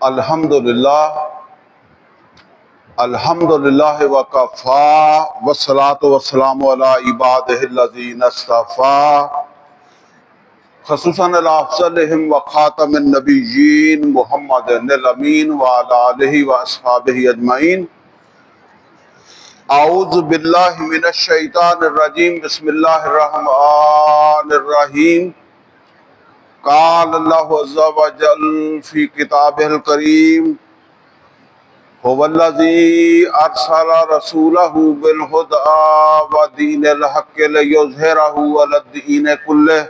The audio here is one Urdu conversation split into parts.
الحمدللہ الحمدللہ وکفا والصلاة والسلام علی عبادہ الذین اصطفیٰ خصوصاً الافضلہم وخاتم النبیین محمد الامین وعلی آلہ واصحابہ اجمعین۔ اعوذ باللہ من الشیطان الرجیم، بسم اللہ الرحمن الرحیم۔ قال اللہ عز وجل فی کتابہ الکریم هو الذی ارسل رسولہ بالہدی ودین الحق لیظہرہ علی الدین کلہ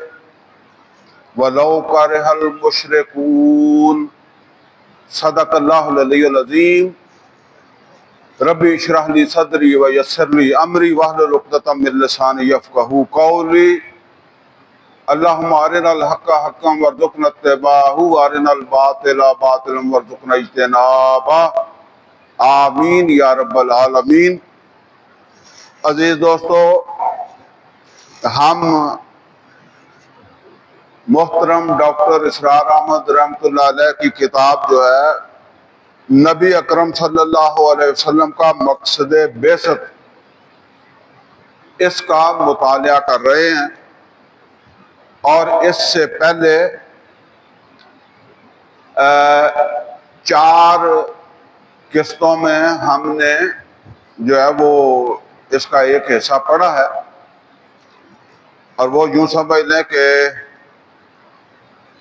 ولو کرہ المشرکون۔ صدق اللہ العلی العظیم۔ ربی اشرح لی صدری ویسر لی امری واحلل عقدۃ من لسانی یفقہوا قولی۔ اللہم ارنا الحق حقا وارزقنا اتباعہ وارنا الباطل باطلا وارزقنا اجتنابہ، آمین یا رب العالمین۔ عزیز دوستو، ہم محترم ڈاکٹر اسرار احمد رحمۃ اللہ علیہ کی کتاب جو ہے نبی اکرم صلی اللہ علیہ وسلم کا مقصد بعثت، اس کا مطالعہ کر رہے ہیں، اور اس سے پہلے 4 قسطوں میں ہم نے جو ہے وہ اس کا ایک حصہ پڑھا ہے، اور وہ یوں سمجھ لیں کہ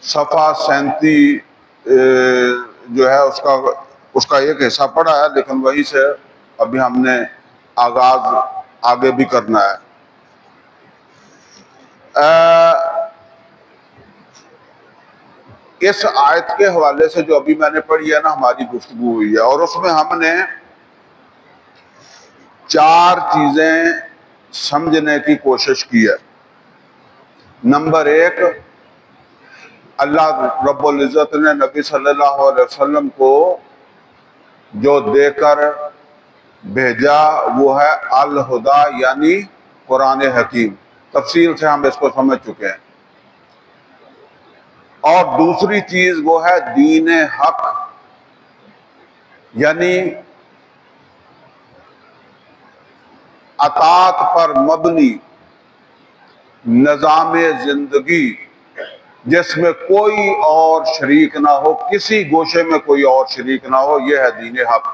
صفحہ 37 جو ہے اس کا ایک حصہ پڑھا ہے، لیکن وہیں سے ابھی ہم نے آغاز آگے بھی کرنا ہے۔ اس آیت کے حوالے سے جو ابھی میں نے پڑھی ہے نا، ہماری گفتگو ہوئی ہے، اور اس میں ہم نے 4 چیزیں سمجھنے کی کوشش کی ہے۔ نمبر 1، اللہ رب العزت نے نبی صلی اللہ علیہ وسلم کو جو دے کر بھیجا وہ ہے الہدی، یعنی قرآن حکیم۔ تفصیل سے ہم اس کو سمجھ چکے ہیں۔ اور دوسری چیز وہ ہے دین حق، یعنی اطاعت پر مبنی نظام زندگی جس میں کوئی اور شریک نہ ہو، کسی گوشے میں کوئی اور شریک نہ ہو، یہ ہے دین حق۔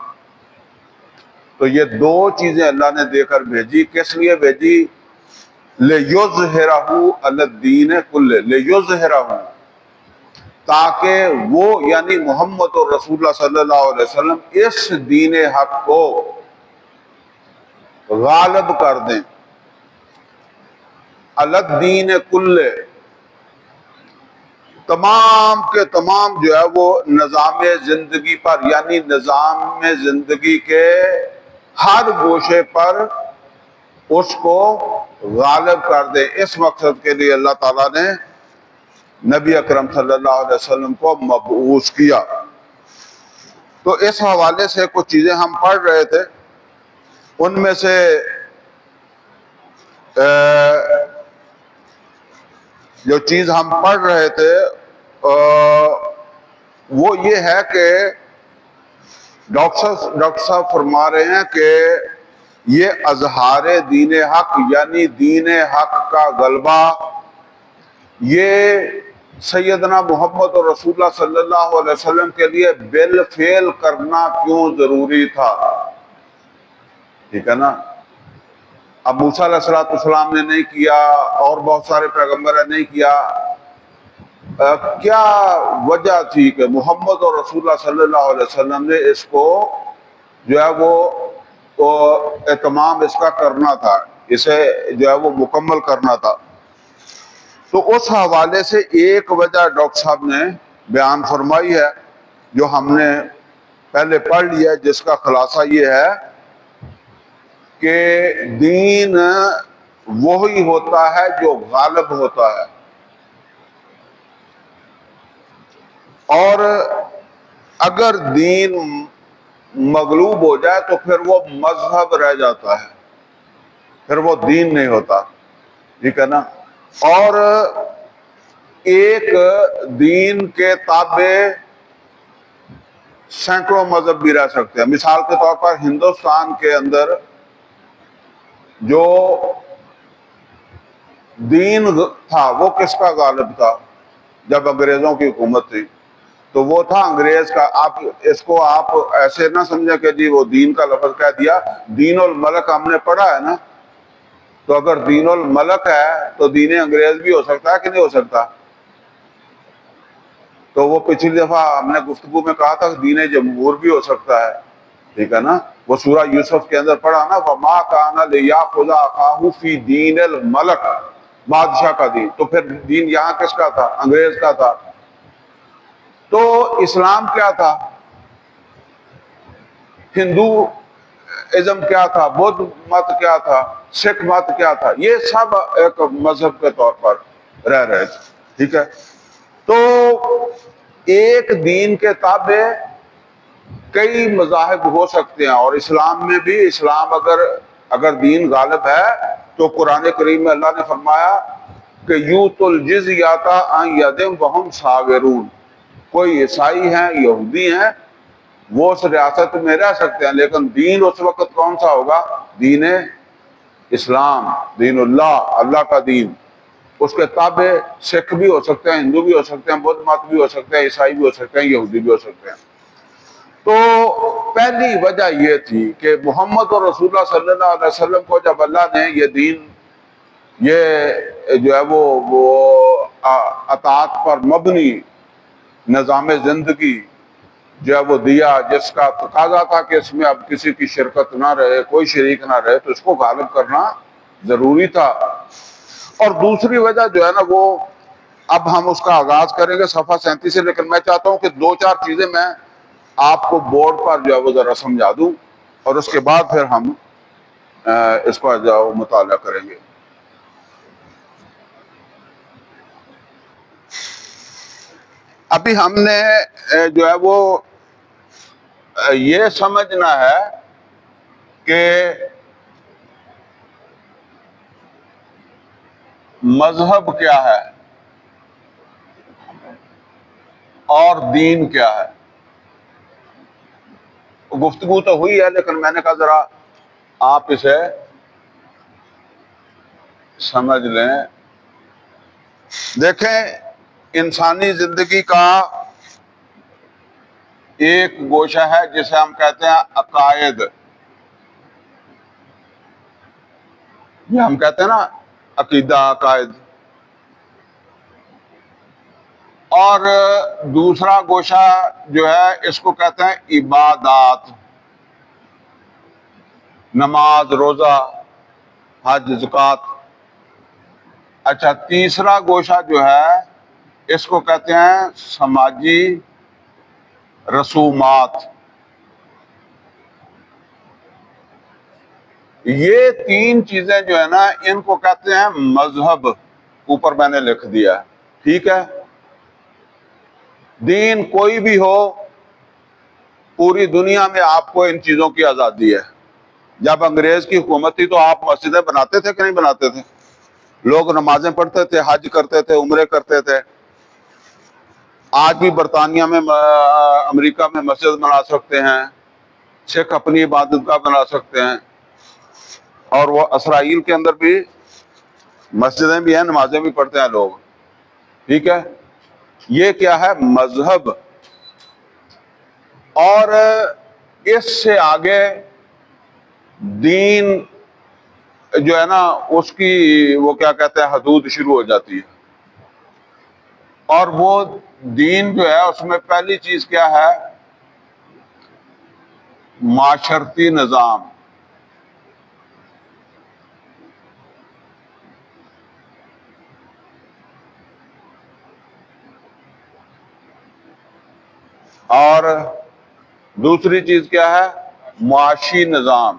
تو یہ 2 چیزیں اللہ نے دے کر بھیجی۔ کس لیے بھیجی؟ لِیُظْہِرَہُ عَلَى الدِّینِ کُلِّہ، لِیُظْہِرَہُ، تاکہ وہ یعنی محمد اور رسول اللہ صلی اللہ علیہ وسلم اس دین حق کو غالب کر دیں، عَلَى الدِّینِ کُلِّہ، تمام کے تمام جو ہے وہ نظام زندگی پر، یعنی نظام زندگی کے ہر گوشے پر اس کو غالب کر دے۔ اس مقصد کے لیے اللہ تعالیٰ نے نبی اکرم صلی اللہ علیہ وسلم کو مبعوث کیا۔ تو اس حوالے سے کچھ چیزیں ہم پڑھ رہے تھے، ان میں سے جو چیز ہم پڑھ رہے تھے وہ یہ ہے کہ ڈاکٹر صاحب فرما رہے ہیں کہ یہ اظہار دین حق، یعنی دین حق کا غلبہ، یہ سیدنا محمد اور رسول اللہ صلی اللہ علیہ وسلم کے لیے بالفعل کرنا کیوں ضروری تھا؟ ٹھیک ہے نا؟ اب موسیٰ علیہ السلام نے نہیں کیا، اور بہت سارے پیغمبر نے نہیں کیا۔ کیا وجہ تھی کہ محمد اور رسول اللہ صلی اللہ علیہ وسلم نے اس کو جو ہے وہ اہتمام اس کا کرنا تھا، اسے جو ہے وہ مکمل کرنا تھا؟ تو اس حوالے سے ایک وجہ ڈاکٹر صاحب نے بیان فرمائی ہے، جو ہم نے پہلے پڑھ لیا ہے، جس کا خلاصہ یہ ہے کہ دین وہی ہوتا ہے جو غالب ہوتا ہے، اور اگر دین مغلوب ہو جائے تو پھر وہ مذہب رہ جاتا ہے، پھر وہ دین نہیں ہوتا۔ ٹھیک ہے نا؟ اور ایک دین کے تابع سینکڑوں مذہب بھی رہ سکتے ہیں. مثال کے طور پر ہندوستان کے اندر جو دین تھا وہ کس کا غالب تھا جب انگریزوں کی حکومت تھی؟ تو وہ تھا انگریز کا. آپ اس کو آپ ایسے نہ سمجھیں کہ جی وہ دین کا لفظ کہہ دیا. دین الملک ہم نے پڑھا ہے نا, تو اگر دین الملک ہے تو دین انگریز بھی ہو سکتا ہے کہ نہیں ہو سکتا؟ تو وہ پچھلی دفعہ ہم نے گفتگو میں کہا تھا کہ دین جمہور بھی ہو سکتا ہے, ٹھیک ہے نا. وہ سورہ یوسف کے اندر پڑھا نا, وَمَا كَانَ لِيَأْخُذَ أَخَاهُ فِي دِينِ الْمَلَكِ, بادشاہ کا دین. تو پھر دین یہاں کس کا تھا؟ انگریز کا تھا. تو اسلام کیا تھا؟ ہندو ازم کیا تھا؟ بدھ مت کیا تھا؟ سکھ مت کیا تھا؟ یہ سب ایک مذہب کے طور پر رہ رہے تھے, ٹھیک ہے. تو ایک دین کے تابع کئی مذاہب ہو سکتے ہیں, اور اسلام میں بھی اسلام اگر دین غالب ہے تو قرآن کریم میں اللہ نے فرمایا کہ یوت الجزیۃ عن ید وہم صاغرون, کوئی عیسائی ہیں, یہودی ہیں, وہ اس ریاست میں رہ سکتے ہیں, لیکن دین اس وقت کون سا ہوگا؟ دین اسلام, دین اللہ, اللہ کا دین. اس کے تابع سکھ بھی ہو سکتے ہیں, ہندو بھی ہو سکتے ہیں, بدھ مت بھی ہو سکتے ہیں, عیسائی بھی ہو سکتے ہیں, یہودی بھی ہو سکتے ہیں. تو پہلی وجہ یہ تھی کہ محمد اور رسول اللہ صلی اللہ علیہ وسلم کو جب اللہ نے یہ دین, یہ جو ہے وہ اطاعت پر مبنی نظام زندگی جو ہے وہ دیا, جس کا تقاضا تھا کہ اس میں اب کسی کی شرکت نہ رہے, کوئی شریک نہ رہے, تو اس کو غالب کرنا ضروری تھا. اور دوسری وجہ جو ہے نا وہ اب ہم اس کا آغاز کریں گے صفحہ 37 سے, لیکن میں چاہتا ہوں کہ دو چار چیزیں میں آپ کو بورڈ پر جو ہے وہ ذرا سمجھا دوں, اور اس کے بعد پھر ہم اس کا جو ہے وہ مطالعہ کریں گے. ابھی ہم نے جو ہے وہ یہ سمجھنا ہے کہ مذہب کیا ہے اور دین کیا ہے. گفتگو تو ہوئی ہے, لیکن میں نے کہا ذرا آپ اسے سمجھ لیں. دیکھیں, انسانی زندگی کا ایک گوشہ ہے جسے ہم کہتے ہیں عقائد. یہ ہم کہتے ہیں نا عقیدہ, عقائد. اور دوسرا گوشہ جو ہے اس کو کہتے ہیں عبادات, نماز, روزہ, حج, زکوٰۃ. اچھا, تیسرا گوشہ جو ہے اس کو کہتے ہیں سماجی رسومات. یہ تین چیزیں جو ہے نا ان کو کہتے ہیں مذہب. اوپر میں نے لکھ دیا, ٹھیک ہے. دین کوئی بھی ہو, پوری دنیا میں آپ کو ان چیزوں کی آزادی ہے. جب انگریز کی حکومت تھی تو آپ مسجدیں بناتے تھے کہ نہیں بناتے تھے؟ لوگ نمازیں پڑھتے تھے, حج کرتے تھے, عمرے کرتے تھے. آج بھی برطانیہ میں, امریکہ میں مسجد بنا سکتے ہیں, سکھ اپنی عبادت گاہ بنا سکتے ہیں, اور وہ اسرائیل کے اندر بھی مسجدیں بھی ہیں, نمازیں بھی پڑھتے ہیں لوگ, ٹھیک ہے. یہ کیا ہے؟ مذہب. اور اس سے آگے دین جو ہے نا اس کی وہ کیا کہتے ہیں حدود شروع ہو جاتی ہے. اور وہ دین جو ہے اس میں پہلی چیز کیا ہے؟ معاشرتی نظام. اور دوسری چیز کیا ہے؟ معاشی نظام.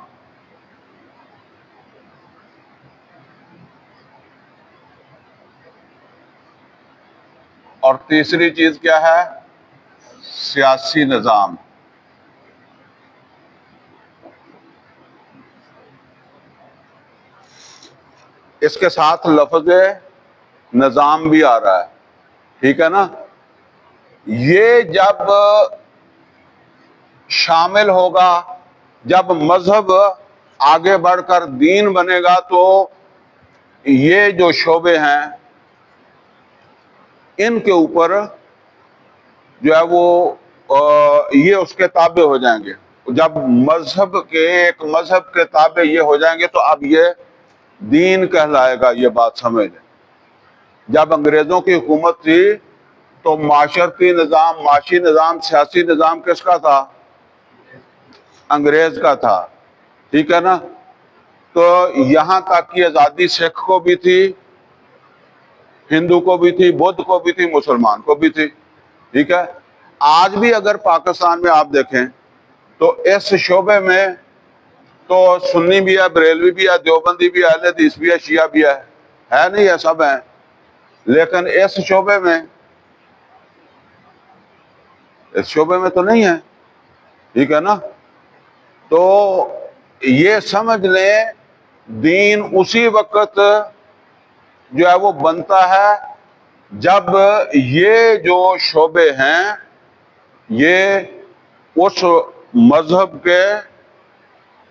اور تیسری چیز کیا ہے؟ سیاسی نظام. اس کے ساتھ لفظ نظام بھی آ رہا ہے, ٹھیک ہے نا. یہ جب شامل ہوگا، جب مذہب آگے بڑھ کر دین بنے گا تو یہ جو شعبے ہیں ان کے اوپر جو ہے وہ یہ اس کے تابع ہو جائیں گے۔ جب ایک مذہب کے تابع یہ ہو جائیں گے تو اب یہ دین کہلائے گا۔ یہ بات سمجھ لیں، جب انگریزوں کی حکومت تھی تو معاشرتی نظام، معاشی نظام، سیاسی نظام کس کا تھا؟ انگریز کا تھا، ٹھیک ہے نا؟ تو یہاں تک کی آزادی سکھ کو بھی تھی، ہندو کو بھی تھی، بدھ کو بھی تھی، مسلمان کو بھی تھی، ٹھیک ہے؟ آج بھی اگر پاکستان میں آپ دیکھیں تو اس شعبے میں تو سنی بھی ہے، بریلوی بھی ہے، دیوبندی بھی ہے، اہل حدیث بھی ہے، شیعہ بھی ہے نہیں ہے، سب ہیں، لیکن اس شعبے میں تو نہیں ہے، ٹھیک ہے نا؟ تو یہ سمجھ لیں دین اسی وقت جو ہے وہ بنتا ہے جب یہ جو شعبے ہیں یہ اس مذہب کے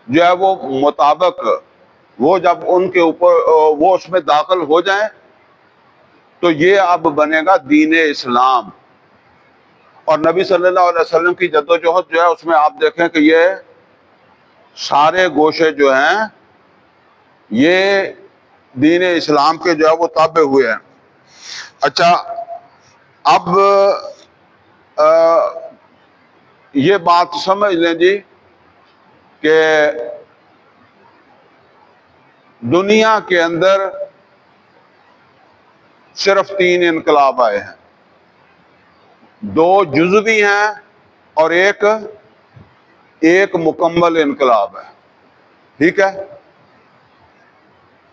جو ہے وہ مطابق، وہ جب ان کے اوپر وہ اس میں داخل ہو جائیں تو یہ اب بنے گا دین اسلام۔ اور نبی صلی اللہ علیہ وسلم کی جدوجہد جو ہے اس میں آپ دیکھیں کہ یہ سارے گوشے جو ہیں یہ دین اسلام کے جو ہے وہ تابع ہوئے ہیں۔ اچھا، اب یہ بات سمجھ لیں جی کہ دنیا کے اندر صرف 3 انقلاب آئے ہیں، 2 جزوی ہیں اور ایک مکمل انقلاب ہے، ٹھیک ہے؟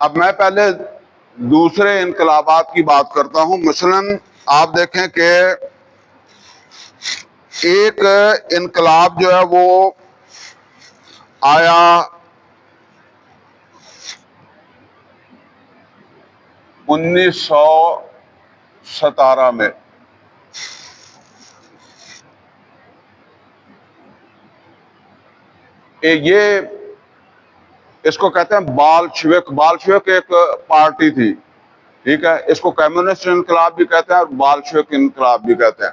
اب میں پہلے دوسرے انقلابات کی بات کرتا ہوں۔ مثلاً آپ دیکھیں کہ ایک انقلاب جو ہے وہ آیا 1917 میں، یہ اس کو کہتے ہیں بالشوک۔ بالشوک ایک پارٹی تھی، ٹھیک ہے؟ اس کو کمیونسٹ انقلاب بھی کہتے ہیں اور بالشوک انقلاب بھی کہتے ہیں۔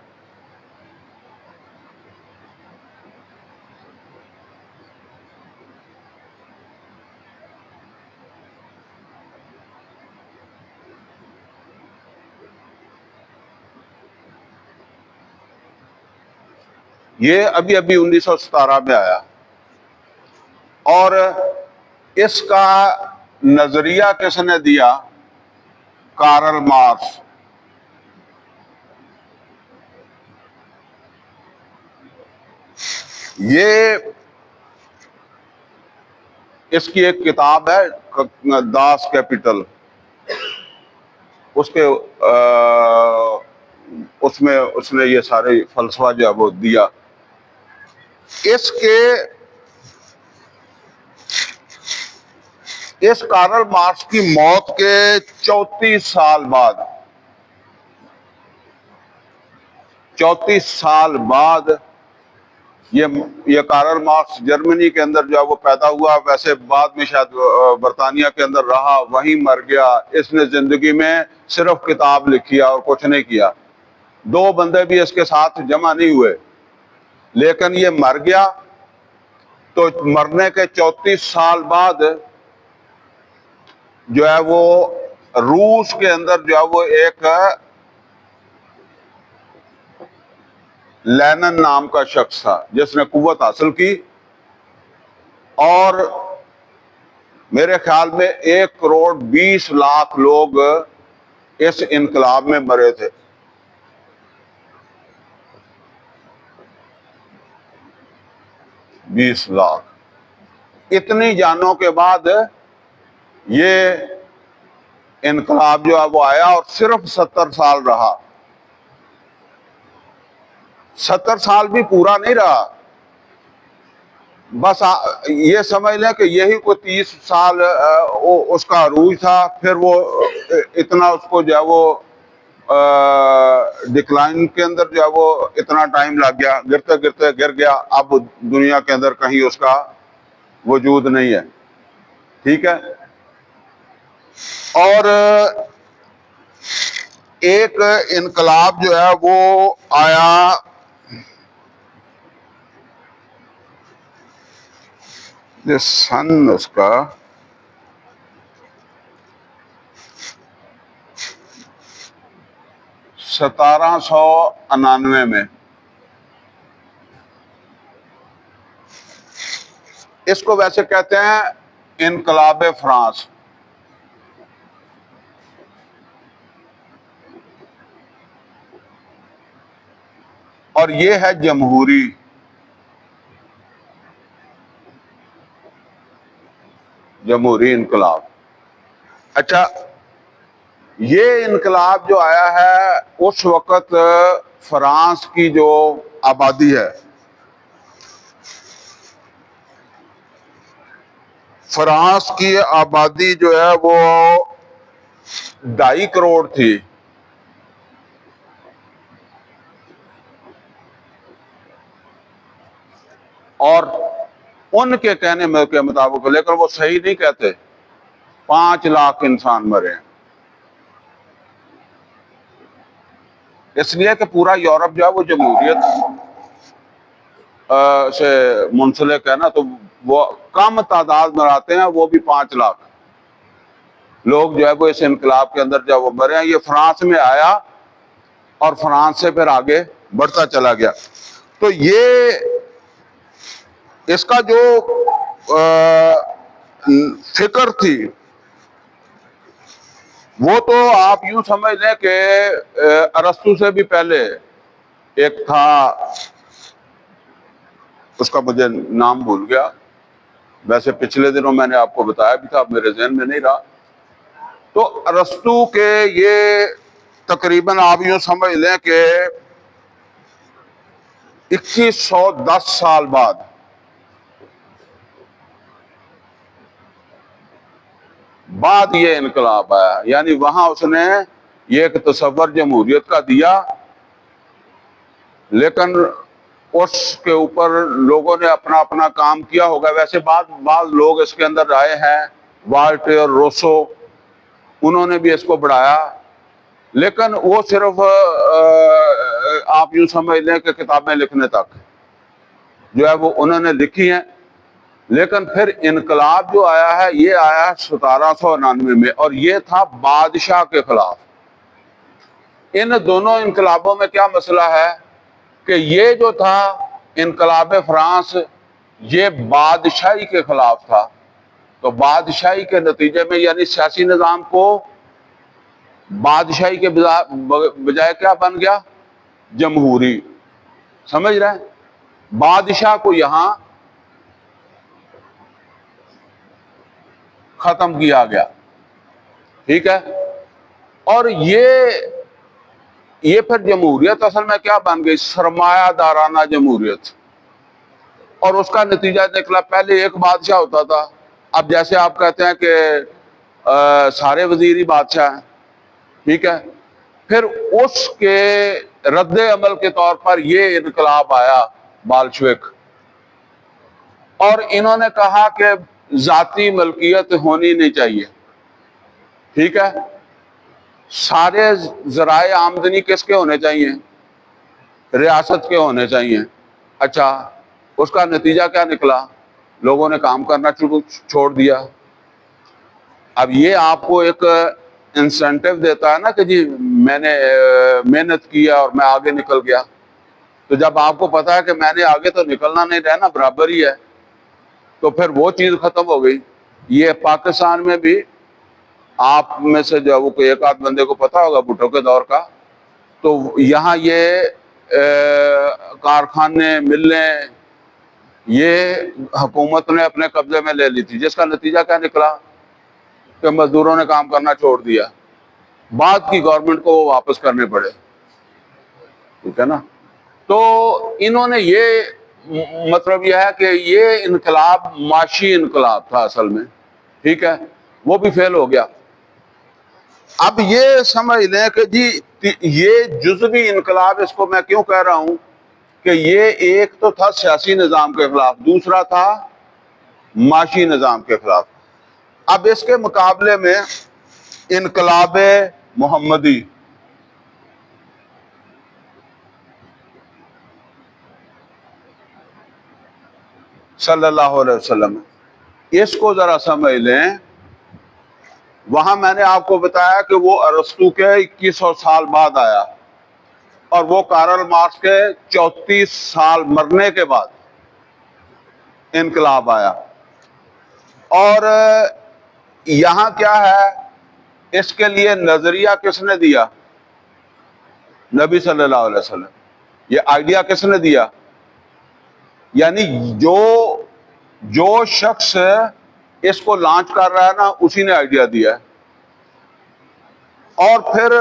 یہ ابھی 1917 میں آیا اور اس کا نظریہ کس نے دیا؟ Karl Marx. یہ اس کی ایک کتاب ہے داس کیپٹل، اس میں اس نے یہ سارے فلسفہ جو ہے وہ دیا۔ اس کارل مارکس کی موت کے 34 سال بعد یہ کارل مارکس جرمنی کے اندر جو ہے وہ پیدا ہوا، ویسے بعد میں شاید برطانیہ کے اندر رہا، وہیں مر گیا۔ اس نے زندگی میں صرف کتاب لکھی اور کچھ نہیں کیا، 2 بندے بھی اس کے ساتھ جمع نہیں ہوئے، لیکن یہ مر گیا۔ تو مرنے کے 34 سال بعد جو ہے وہ روس کے اندر جو ہے وہ ایک لینن نام کا شخص تھا جس نے قوت حاصل کی، اور میرے خیال میں 1,20,00,000 لوگ اس انقلاب میں مرے تھے۔ اتنی جانوں کے بعد یہ انقلاب جو ہے وہ آیا اور صرف 70 سال رہا۔ 70 سال بھی پورا نہیں رہا، بس یہ سمجھ لیں کہ یہی کوئی 30 سال اس کا عروج تھا، پھر وہ اتنا اس کو جو ہے وہ ڈکلائن کے اندر جو ہے وہ اتنا ٹائم لگ گیا، گرتے گرتے گر گیا، اب دنیا کے اندر کہیں اس کا وجود نہیں ہے، ٹھیک ہے۔ اور ایک انقلاب جو ہے وہ آیا سن اس کا 1799 میں، اس کو ویسے کہتے ہیں انقلاب فرانس۔ اور یہ ہے جمہوری انقلاب۔ اچھا، یہ انقلاب جو آیا ہے اس وقت فرانس کی جو آبادی ہے، فرانس کی آبادی جو ہے وہ 2.5 کروڑ تھی، اور ان کے کہنے کے مطابق، لیکن وہ صحیح نہیں کہتے، 5 لاکھ انسان مرے ہیں۔ اس لیے کہ پورا یورپ جو ہے وہ جمہوریت سے منسلک ہے نا، تو وہ کم تعداد میں آتے ہیں، وہ بھی 5 لاکھ لوگ جو ہے وہ اس انقلاب کے اندر جب وہ مرے ہیں۔ یہ فرانس میں آیا اور فرانس سے پھر آگے بڑھتا چلا گیا۔ تو یہ اس کا جو فکر تھی وہ تو آپ یوں سمجھ لیں کہ ارسطو سے بھی پہلے ایک تھا، اس کا مجھے نام بھول گیا، ویسے پچھلے دنوں میں نے آپ کو بتایا بھی تھا، اب میرے ذہن میں نہیں رہا۔ تو ارسطو کے یہ تقریباً آپ یوں سمجھ لیں کہ 2110 سال بعد یہ انقلاب آیا، یعنی وہاں اس نے یہ ایک تصور جمہوریت کا دیا، لیکن اس کے اوپر لوگوں نے اپنا اپنا کام کیا ہوگا۔ ویسے بعض لوگ اس کے اندر آئے ہیں، والٹیر روسو، انہوں نے بھی اس کو بڑھایا، لیکن وہ صرف آپ یوں سمجھ لیں کہ کتابیں لکھنے تک جو ہے وہ انہوں نے لکھی ہیں۔ لیکن پھر انقلاب جو آیا ہے یہ آیا 1799 میں، اور یہ تھا بادشاہ کے خلاف۔ ان دونوں انقلابوں میں کیا مسئلہ ہے کہ یہ جو تھا انقلاب فرانس، یہ بادشاہی کے خلاف تھا، تو بادشاہی کے نتیجے میں یعنی سیاسی نظام کو بادشاہی کے بجائے کیا بن گیا؟ جمہوری۔ سمجھ رہے ہیں؟ بادشاہ کو یہاں ختم کیا گیا، ٹھیک ہے۔ اور یہ پھر جمہوریت اصل میں کیا بن گئی؟ سرمایہ دارانہ جمہوریت۔ اور اس کا نتیجہ نکلا، پہلے ایک بادشاہ ہوتا تھا، اب جیسے آپ کہتے ہیں کہ سارے وزیر ہی بادشاہ ہیں، ٹھیک ہے۔ پھر اس کے رد عمل کے طور پر یہ انقلاب آیا بالشوک، اور انہوں نے کہا کہ ذاتی ملکیت ہونی نہیں چاہیے، ٹھیک ہے۔ سارے ذرائع آمدنی کس کے ہونے چاہیے؟ ریاست کے ہونے چاہیے۔ اچھا، اس کا نتیجہ کیا نکلا؟ لوگوں نے کام کرنا چھوڑ دیا۔ اب یہ آپ کو ایک انسینٹیو دیتا ہے نا کہ جی میں نے محنت کیا اور میں آگے نکل گیا، تو جب آپ کو پتا ہے کہ میں نے آگے تو نکلنا نہیں رہنا، برابر ہی ہے، تو پھر وہ چیز ختم ہو گئی۔ یہ پاکستان میں بھی آپ میں سے جو وہ کوئی ایک آدھ بندے کو پتا ہوگا بھٹو کے دور کا، تو یہاں یہ کارخانے، ملیں، یہ حکومت نے اپنے قبضے میں لے لی تھی، جس کا نتیجہ کیا نکلا کہ مزدوروں نے کام کرنا چھوڑ دیا، بعد کی گورنمنٹ کو وہ واپس کرنے پڑے، ٹھیک ہے نا۔ تو انہوں نے یہ مطلب یہ ہے کہ یہ انقلاب معاشی انقلاب تھا اصل میں، ٹھیک ہے، وہ بھی فیل ہو گیا۔ اب یہ سمجھ لیں کہ جی یہ جزوی انقلاب اس کو میں کیوں کہہ رہا ہوں کہ یہ ایک تو تھا سیاسی نظام کے خلاف، دوسرا تھا معاشی نظام کے خلاف۔ اب اس کے مقابلے میں انقلاب محمدی، صلی اللہ علیہ وسلم، اس کو ذرا سمجھ لیں۔ وہاں میں نے آپ کو بتایا کہ وہ ارسطو کے 2100 سال بعد آیا، اور وہ کارل مارکس کے 34 سال مرنے کے بعد انقلاب آیا۔ اور یہاں کیا ہے، اس کے لیے نظریہ کس نے دیا؟ نبی صلی اللہ علیہ وسلم۔ یہ آئیڈیا کس نے دیا؟ یعنی جو شخص اس کو لانچ کر رہا ہے نا، اسی نے آئیڈیا دیا ہے۔ اور پھر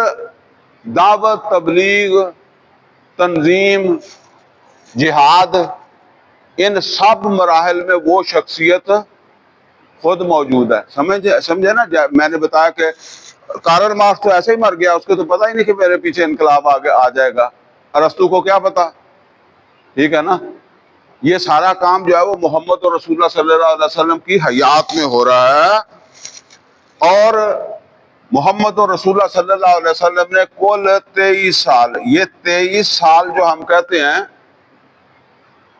دعوت، تبلیغ، تنظیم، جہاد، ان سب مراحل میں وہ شخصیت خود موجود ہے۔ سمجھے نا؟ میں نے بتایا کہ کارل مارکس تو ایسے ہی مر گیا، اس کو تو پتہ ہی نہیں کہ میرے پیچھے انقلاب آ جائے گا۔ ارسطو کو کیا پتا؟ ٹھیک ہے نا؟ یہ سارا کام جو ہے وہ محمد اور رسول اللہ صلی اللہ علیہ وسلم کی حیات میں ہو رہا ہے۔ اور محمد اور رسول اللہ صلی اللہ علیہ وسلم نے کل 23 سال، یہ 23 سال جو ہم کہتے ہیں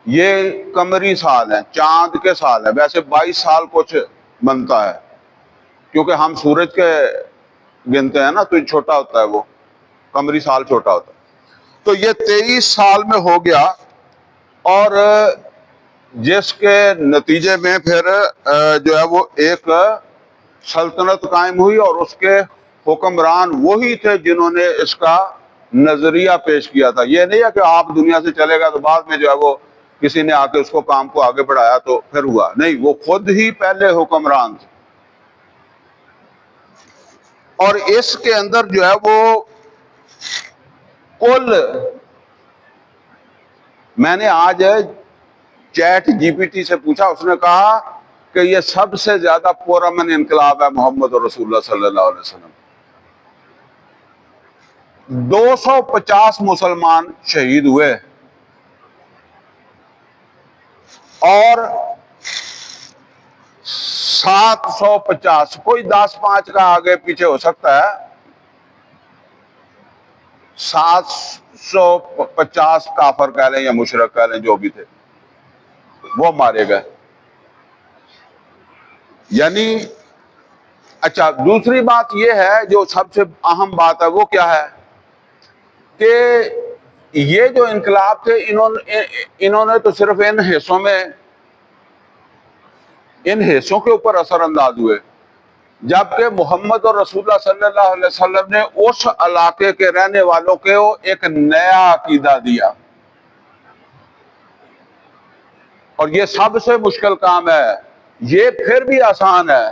یہ قمری سال ہیں، چاند کے سال ہیں۔ ویسے 22 سال کچھ بنتا ہے، کیونکہ ہم سورج کے گنتے ہیں نا، تو چھوٹا ہوتا ہے، وہ قمری سال چھوٹا ہوتا ہے۔ تو یہ 23 سال میں ہو گیا، اور جس کے نتیجے میں پھر جو ہے وہ ایک سلطنت قائم ہوئی، اور اس کے حکمران وہی تھے جنہوں نے اس کا نظریہ پیش کیا تھا۔ یہ نہیں ہے کہ آپ دنیا سے چلے گا تو بعد میں جو ہے وہ کسی نے آ کے اس کو کام کو آگے بڑھایا تو پھر ہوا، نہیں، وہ خود ہی پہلے حکمران تھے۔ اور اس کے اندر جو ہے وہ کل، میں نے آج چیٹ جی پی ٹی سے پوچھا، اس نے کہا کہ یہ سب سے زیادہ پرامن انقلاب ہے محمد اور رسول اللہ صلی اللہ علیہ وسلم۔ 250 مسلمان شہید ہوئے، اور 750، کوئی 10-5 کا آگے پیچھے ہو سکتا ہے، 750 کافر کہہ لیں یا مشرک کہہ لیں، جو بھی تھے وہ مارے گئے۔ یعنی اچھا، دوسری بات یہ ہے جو سب سے اہم بات ہے، وہ کیا ہے کہ یہ جو انقلاب تھے، انہوں نے تو صرف ان حصوں کے اوپر اثر انداز ہوئے، جبکہ محمد اور رسول اللہ صلی اللہ علیہ وسلم نے اس علاقے کے رہنے والوں کو ایک نیا عقیدہ دیا۔ اور یہ سب سے مشکل کام ہے۔ یہ پھر بھی آسان ہے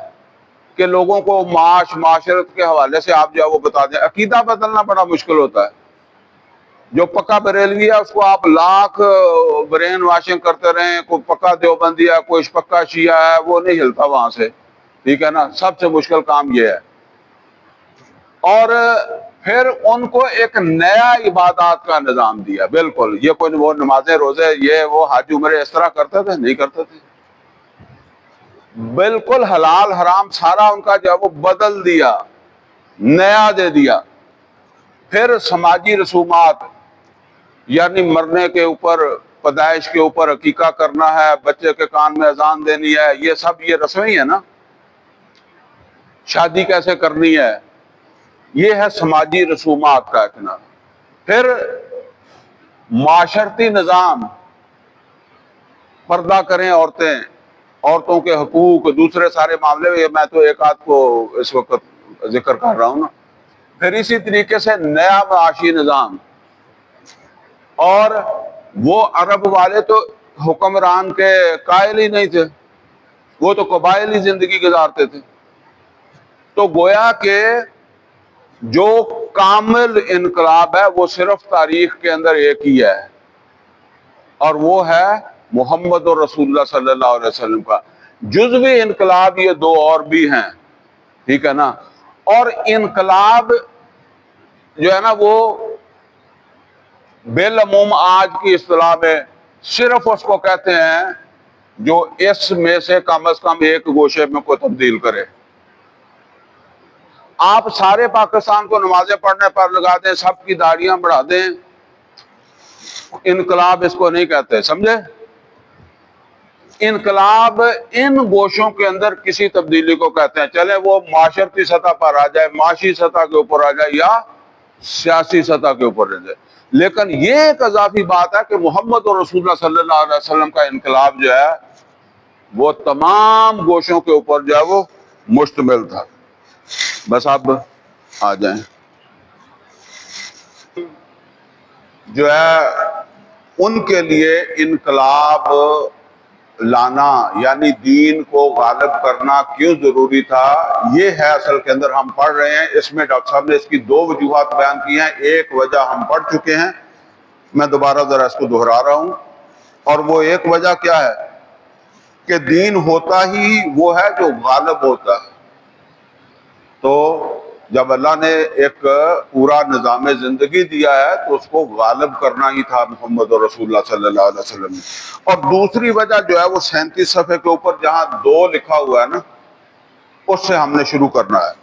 کہ لوگوں کو معاشرت کے حوالے سے آپ جو ہے وہ بتا دیں، عقیدہ بدلنا بڑا مشکل ہوتا ہے۔ جو پکا بریلوی ہے اس کو آپ لاکھ برین واشنگ کرتے رہیں، کوئی پکا دیوبندی ہے، کوئی پکا شیعہ ہے، وہ نہیں ہلتا وہاں سے، ٹھیک ہے نا؟ سب سے مشکل کام یہ ہے۔ اور پھر ان کو ایک نیا عبادات کا نظام دیا، بالکل۔ یہ کوئی وہ نمازیں، روزے، یہ وہ حج عمرے اس طرح کرتے تھے؟ نہیں کرتے تھے۔ بالکل حلال حرام سارا ان کا جو ہے وہ بدل دیا، نیا دے دیا۔ پھر سماجی رسومات، یعنی مرنے کے اوپر، پیدائش کے اوپر عقیقہ کرنا ہے، بچے کے کان میں اذان دینی ہے، یہ سب یہ رسمیں ہی ہیں نا۔ شادی کیسے کرنی ہے، یہ ہے سماجی رسومات کا اعتنا۔ پھر معاشرتی نظام، پردہ کریں عورتیں، عورتوں کے حقوق، دوسرے سارے معاملے، میں تو ایک آدھ کو اس وقت ذکر کر رہا ہوں نا۔ پھر اسی طریقے سے نیا معاشی نظام، اور وہ عرب والے تو حکمران کے قائل ہی نہیں تھے، وہ تو قبائلی زندگی گزارتے تھے۔ تو گویا کہ جو کامل انقلاب ہے وہ صرف تاریخ کے اندر ایک ہی ہے، اور وہ ہے محمد اور رسول اللہ صلی اللہ علیہ وسلم کا۔ جزوی انقلاب یہ دو اور بھی ہیں، ٹھیک ہے نا؟ اور انقلاب جو ہے نا وہ بالعموم آج کی اصطلاح میں صرف اس کو کہتے ہیں جو اس میں سے کم از کم ایک گوشے میں کو تبدیل کرے. آپ سارے پاکستان کو نمازیں پڑھنے پر لگا دیں، سب کی داڑیاں بڑھا دیں، انقلاب اس کو نہیں کہتے، سمجھے؟ انقلاب ان گوشوں کے اندر کسی تبدیلی کو کہتے ہیں، چلے وہ معاشرتی سطح پر آ جائے، معاشی سطح کے اوپر آ جائے یا سیاسی سطح کے اوپر رہ جائے. لیکن یہ ایک اضافی بات ہے کہ محمد اور رسول اللہ صلی اللہ علیہ وسلم کا انقلاب جو ہے وہ تمام گوشوں کے اوپر جو ہے وہ مشتمل تھا. بس اب آ جائیں. جو ہے ان کے لیے انقلاب لانا یعنی دین کو غالب کرنا کیوں ضروری تھا، یہ ہے اصل کے اندر ہم پڑھ رہے ہیں. اس میں ڈاکٹر صاحب نے اس کی دو وجوہات بیان کی ہیں. ایک وجہ ہم پڑھ چکے ہیں، میں دوبارہ ذرا اس کو دہرا رہا ہوں. اور وہ ایک وجہ کیا ہے کہ دین ہوتا ہی وہ ہے جو غالب ہوتا ہے. تو جب اللہ نے ایک پورا نظام زندگی دیا ہے تو اس کو غالب کرنا ہی تھا محمد اور رسول اللہ صلی اللہ علیہ وسلم نے. اور دوسری وجہ جو ہے وہ 37 صفحے کے اوپر جہاں 2 لکھا ہوا ہے نا، اس سے ہم نے شروع کرنا ہے.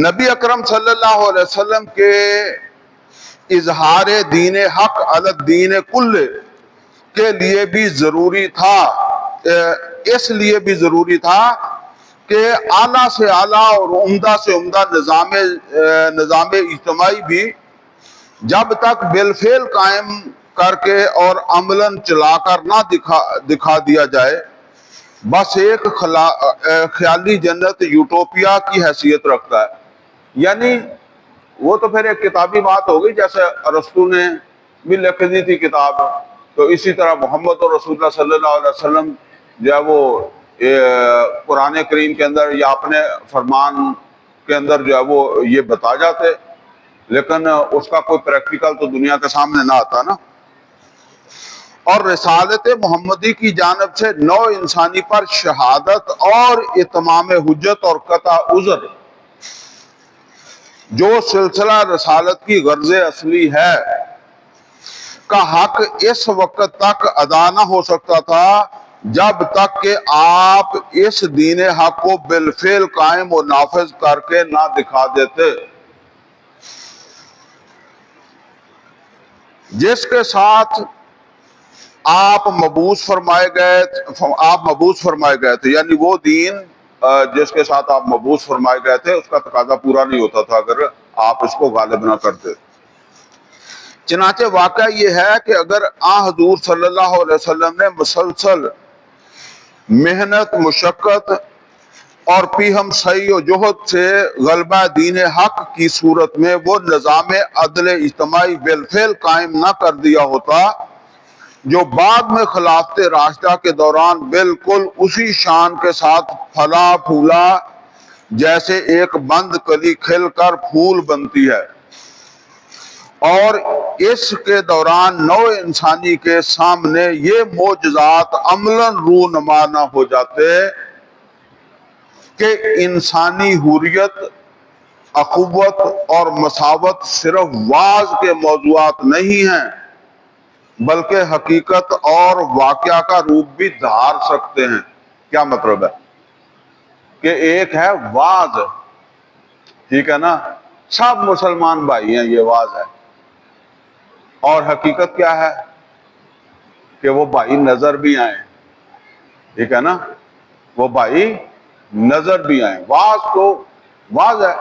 نبی اکرم صلی اللہ علیہ وسلم کے اظہار دین حق علی الدین کل کے لیے بھی ضروری تھا، اس لیے بھی ضروری تھا کہ اعلیٰ سے اعلیٰ اور عمدہ سے عمدہ نظام اجتماعی بھی جب تک بالفعل قائم کر کے اور عملاً چلا کر نہ دکھا دیا جائے، بس ایک خیالی جنت یوٹوپیا کی حیثیت رکھتا ہے. یعنی وہ تو پھر ایک کتابی بات ہو گئی، جیسے ارسطو نے بھی لکھ دی تھی کتاب، تو اسی طرح محمد اور رسول اللہ صلی اللہ علیہ وسلم جو ہے وہ قرآن کریم کے اندر یا اپنے فرمان کے اندر جو ہے وہ یہ بتا جاتے، لیکن اس کا کوئی پریکٹیکل تو دنیا کے سامنے نہ آتا نا. اور رسالت محمدی کی جانب سے نو انسانی پر شہادت اور اتمام حجت اور قطع عذر جو سلسلہ رسالت کی غرض اصلی ہے کا حق اس وقت تک ادا نہ ہو سکتا تھا جب تک کہ آپ اس دین حق کو بالفعل قائم و نافذ کر کے نہ دکھا دیتے، جس کے ساتھ آپ مبعوث فرمائے گئے تھے. یعنی وہ دین جس کے ساتھ آپ مبعوث فرمائے گئے تھے اس کا تقاضا پورا نہیں ہوتا تھا اگر آپ اس کو غالب نہ کرتے. چنانچہ واقعہ یہ ہے کہ اگر حضور صلی اللہ علیہ وسلم نے مسلسل محنت، مشقت اور ہم سعی و جہد سے غلبہ دین حق کی صورت میں وہ نظام عدل اجتماعی بالفعل قائم نہ کر دیا ہوتا جو بعد میں خلافت راشدہ کے دوران بالکل اسی شان کے ساتھ پھلا پھولا جیسے ایک بند کلی کھل کر پھول بنتی ہے، اور اس کے دوران نو انسانی کے سامنے یہ معجزات عملاً رونما نہ ہو جاتے کہ انسانی حریت، اخوت اور مساوت صرف وعظ کے موضوعات نہیں ہیں بلکہ حقیقت اور واقعہ کا روپ بھی دھار سکتے ہیں. کیا مطلب ہے کہ ایک ہے وعظ، ٹھیک ہے نا، سب مسلمان بھائی ہیں، یہ وعظ ہے، اور حقیقت کیا ہے کہ وہ بھائی نظر بھی آئیں، ٹھیک ہے نا، وہ بھائی نظر بھی آئیں. وعظ تو وعظ ہے،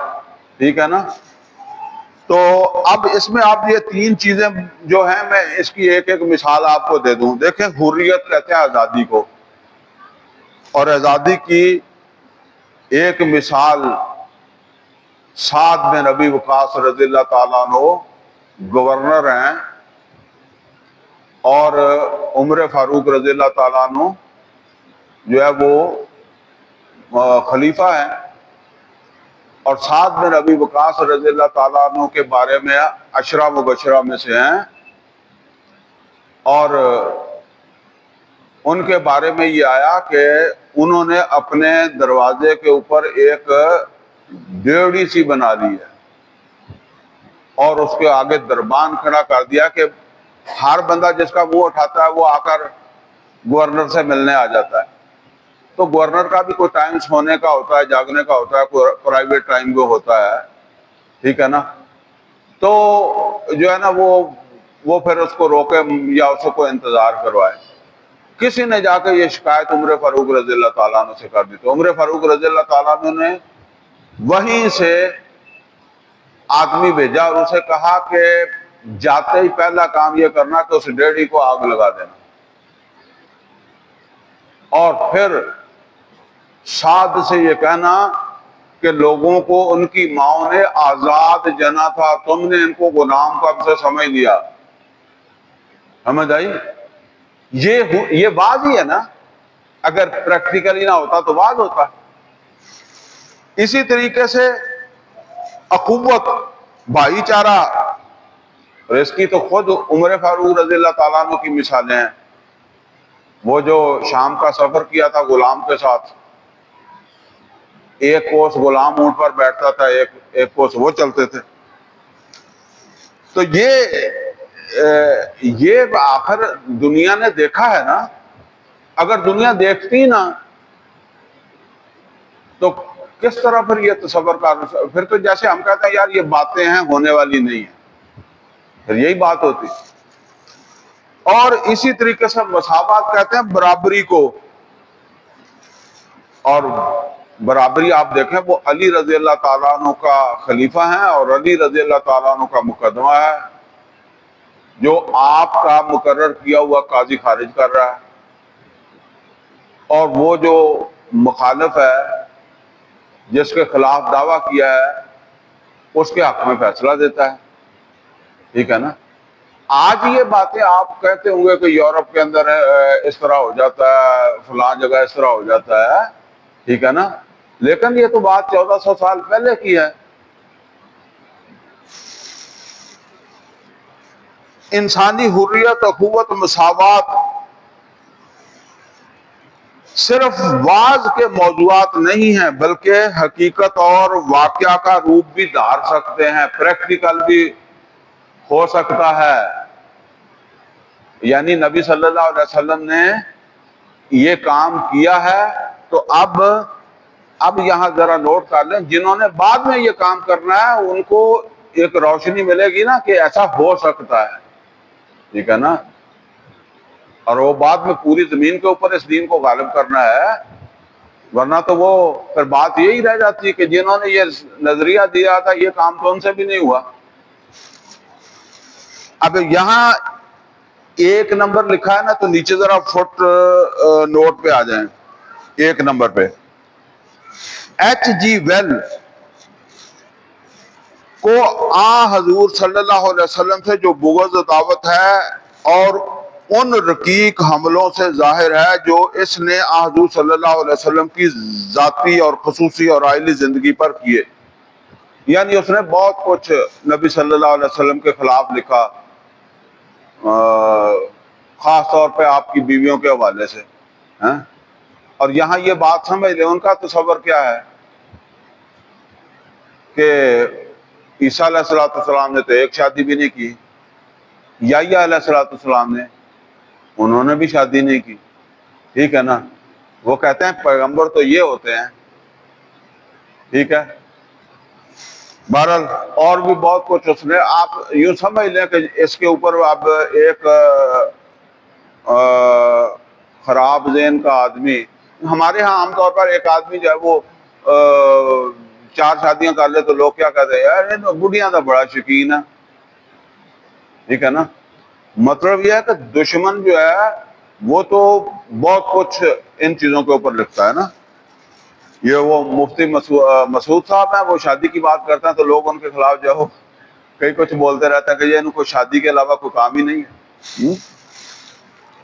ٹھیک ہے نا. تو اب اس میں آپ یہ 3 چیزیں جو ہیں میں اس کی ایک ایک مثال آپ کو دے دوں. دیکھیں، حریت کہتے ہیں آزادی کو، اور آزادی کی ایک مثال سعد بن ابی وقاص رضی اللہ تعالیٰ عنہ گورنر ہیں اور عمر فاروق رضی اللہ تعالیٰ عنہ جو ہے وہ خلیفہ ہیں، اور سعد بن ابی وقاص رضی اللہ تعالیٰ عنہ کے بارے میں 10 مبشرہ میں سے ہیں. اور ان کے بارے میں یہ آیا کہ انہوں نے اپنے دروازے کے اوپر ایک ڈیوڑی سی بنا لی ہے اور اس کے آگے دربان کھڑا کر دیا کہ ہر بندہ جس کا منہ اٹھاتا ہے وہ آ کر گورنر سے ملنے آ جاتا ہے۔ تو گورنر کا بھی کوئی ٹائم سونے کا ہوتا ہے، جاگنے کا ہوتا ہے، کوئی پرائیویٹ ٹائم بھی ہوتا ہے، ٹھیک ہے نا۔ تو جو ہے نا وہ پھر اس کو روکے یا اس کو کوئی انتظار کروائے۔ کسی نے جا کے یہ شکایت عمر فاروق رضی اللہ تعالیٰ عنہ سے کر دی، تو عمر فاروق رضی اللہ تعالیٰ عنہ نے وہیں سے آدمی بھیجا اور اسے کہا کہ جاتے ہی پہلا کام یہ کرنا کہ اس ڈیڑھی کو آگ لگا دینا، اور پھر سعد سے یہ کہنا کہ لوگوں کو ان کی ماؤں نے آزاد جنا تھا، تم نے ان کو غلام کب سے سمجھ لیا۔ سمجھ آئی؟ یہ واز ہی ہے نا، اگر پریکٹیکلی نہ ہوتا تو واز ہوتا۔ اسی طریقے سے اخوت، بھائی چارہ، اور اس کی تو خود عمر فاروق رضی اللہ تعالیٰ عنہ کی مثالیں ہیں۔ وہ جو شام کا سفر کیا تھا غلام کے ساتھ، ایک کوس غلام اونٹ پر بیٹھتا تھا، ایک کوس وہ چلتے تھے۔ تو یہ آخر دنیا نے دیکھا ہے نا۔ اگر دنیا دیکھتی نا تو کس طرح پھر یہ تصور کرنا، پھر تو جیسے ہم کہتے ہیں یار یہ باتیں ہیں ہونے والی نہیں ہیں، پھر یہی بات ہوتی۔ اور اسی طریقے سے مساوات کہتے ہیں برابری کو، اور برابری آپ دیکھیں وہ علی رضی اللہ تعالیٰ عنہ کا خلیفہ ہیں اور علی رضی اللہ تعالیٰ عنہ کا مقدمہ ہے، جو آپ کا مقرر کیا ہوا قاضی خارج کر رہا ہے، اور وہ جو مخالف ہے جس کے خلاف دعویٰ کیا ہے اس کے حق میں فیصلہ دیتا ہے، ٹھیک ہے نا۔ آج یہ باتیں آپ کہتے ہوں گے کہ یورپ کے اندر اس طرح ہو جاتا ہے، فلاں جگہ اس طرح ہو جاتا ہے، ٹھیک ہے نا، لیکن یہ تو بات 1400 سال پہلے کی ہے۔ انسانی حریت، اخوت، مساوات صرف واعظ کے موضوعات نہیں ہیں بلکہ حقیقت اور واقعہ کا روپ بھی دھار سکتے ہیں، پریکٹیکل بھی ہو سکتا ہے۔ یعنی نبی صلی اللہ علیہ وسلم نے یہ کام کیا ہے، تو اب یہاں ذرا نوٹ کر لیں، جنہوں نے بعد میں یہ کام کرنا ہے ان کو ایک روشنی ملے گی نا کہ ایسا ہو سکتا ہے، ٹھیک ہے نا۔ اور وہ بعد میں پوری زمین کے اوپر اس دین کو غالب کرنا ہے، ورنہ تو وہ پھر بات یہی رہ جاتی ہے کہ جنہوں نے یہ نظریہ دیا تھا یہ کام تو ان سے بھی نہیں ہوا۔ اب یہاں ایک نمبر لکھا ہے نا، تو نیچے ذرا فٹ نوٹ پہ آ جائیں، ایک نمبر پہ ایچ جی ویل کو حضور صلی اللہ علیہ وسلم سے جو بغض و دعوت ہے اور ان رقیق حملوں سے ظاہر ہے جو اس نے حضور صلی اللہ علیہ وسلم کی ذاتی اور خصوصی اور عائلی زندگی پر کیے۔ یعنی اس نے بہت کچھ نبی صلی اللہ علیہ وسلم کے خلاف لکھا، خاص طور پہ آپ کی بیویوں کے حوالے سے، اور یہاں یہ بات سمجھ لیں، ان کا تصور کیا ہے کہ عیسیٰ علیہ السلام نے تو ایک شادی بھی نہیں کی، یحییٰ علیہ السلام نے، انہوں نے بھی شادی نہیں کی، ٹھیک ہے نا۔ وہ کہتے ہیں پیغمبر تو یہ ہوتے ہیں، ٹھیک ہے۔ بہرحال اور بھی بہت کچھ اس نے، آپ یوں سمجھ لیں کہ اس کے اوپر اب ایک خراب ذہن کا آدمی، ہمارے ہاں عام طور پر ایک آدمی جو ہے وہ 4 شادیاں کر لے تو لوگ کیا کہتے ہیں، یار یہ بڑھیاں تو بڑا شوقین ہے، ٹھیک ہے نا۔ مطلب یہ ہے کہ دشمن جو ہے وہ تو بہت کچھ ان چیزوں کے اوپر لکھتا ہے نا۔ یہ وہ مفتی مسعود صاحب ہیں، وہ شادی کی بات کرتے ہیں تو لوگ ان کے خلاف جو ہے کئی کچھ بولتے رہتے ہیں کہ یہ ان کو شادی کے علاوہ کوئی کام ہی نہیں ہے۔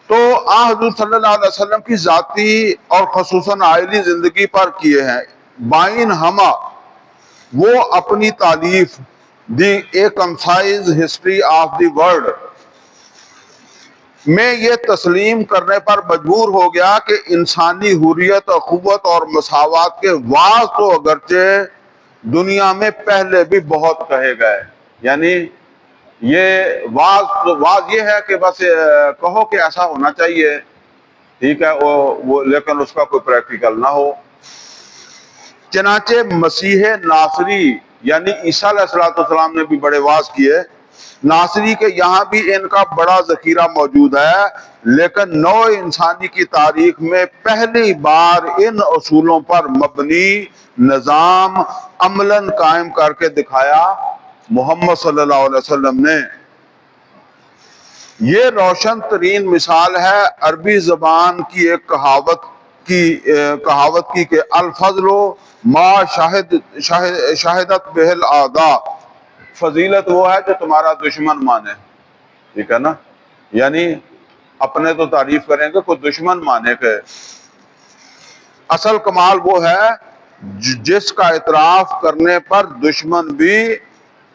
تو حضور صلی اللہ علیہ وسلم کی ذاتی اور خصوصاً عائلی زندگی پر کیے ہیں۔ بائن ہما وہ اپنی تالیف the a concise history of the world میں یہ تسلیم کرنے پر مجبور ہو گیا کہ انسانی حریت، اخوت اور مساوات کے واعظ تو اگرچہ دنیا میں پہلے بھی بہت کہے گئے، یعنی یہ واعظ یہ ہے کہ بس کہو کہ ایسا ہونا چاہیے، ٹھیک ہے، وہ لیکن اس کا کوئی پریکٹیکل نہ ہو۔ چنانچہ مسیح ناصری یعنی عیسیٰ علیہ السلام نے بھی بڑے واعظ کیے، ناصری کے یہاں بھی ان کا بڑا ذخیرہ موجود ہے، لیکن نوع انسانی کی تاریخ میں پہلی بار ان اصولوں پر مبنی نظام عملاً قائم کر کے دکھایا محمد صلی اللہ علیہ وسلم نے۔ یہ روشن ترین مثال ہے عربی زبان کی ایک کہاوت کی کہ الفضل ما شاہدت بہ الاعداء، فضیلت وہ ہے جو تمہارا دشمن مانے، ٹھیک ہے نا، یعنی اپنے تو تعریف کریں گے، کوئی دشمن مانے کہ اصل کمال وہ ہے جس کا اعتراف کرنے پر دشمن بھی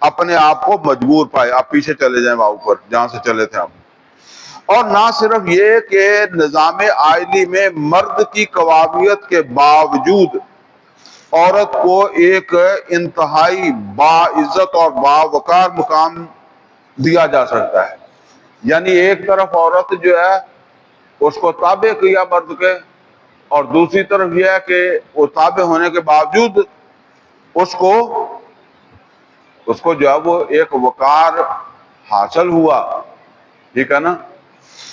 اپنے آپ کو مجبور پائے۔ آپ پیچھے چلے جائیں وہاں اوپر جہاں سے چلے تھے آپ۔ اور نہ صرف یہ کہ نظام آئلی میں مرد کی قوامیت کے باوجود عورت کو ایک انتہائی باعزت اور باوقار مقام دیا جا سکتا ہے، یعنی ایک طرف عورت جو ہے اس کو تابع کیا مرد کے، اور دوسری طرف یہ ہے کہ وہ تابع ہونے کے باوجود اس کو جو ہے وہ ایک وقار حاصل ہوا، ٹھیک ہے نا۔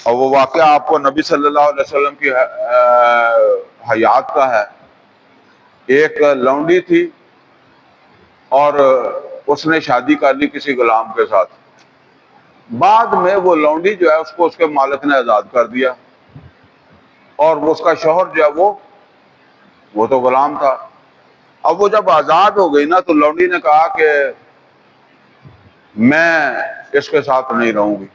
اور وہ واقعہ آپ کو نبی صلی اللہ علیہ وسلم کی حیات کا ہے۔ ایک لونڈی تھی اور اس نے شادی کر لی کسی غلام کے ساتھ، بعد میں وہ لونڈی جو ہے اس کو اس کے مالک نے آزاد کر دیا، اور اس کا شوہر جو ہے وہ تو غلام تھا۔ اب وہ جب آزاد ہو گئی نا تو لونڈی نے کہا کہ میں اس کے ساتھ نہیں رہوں گی،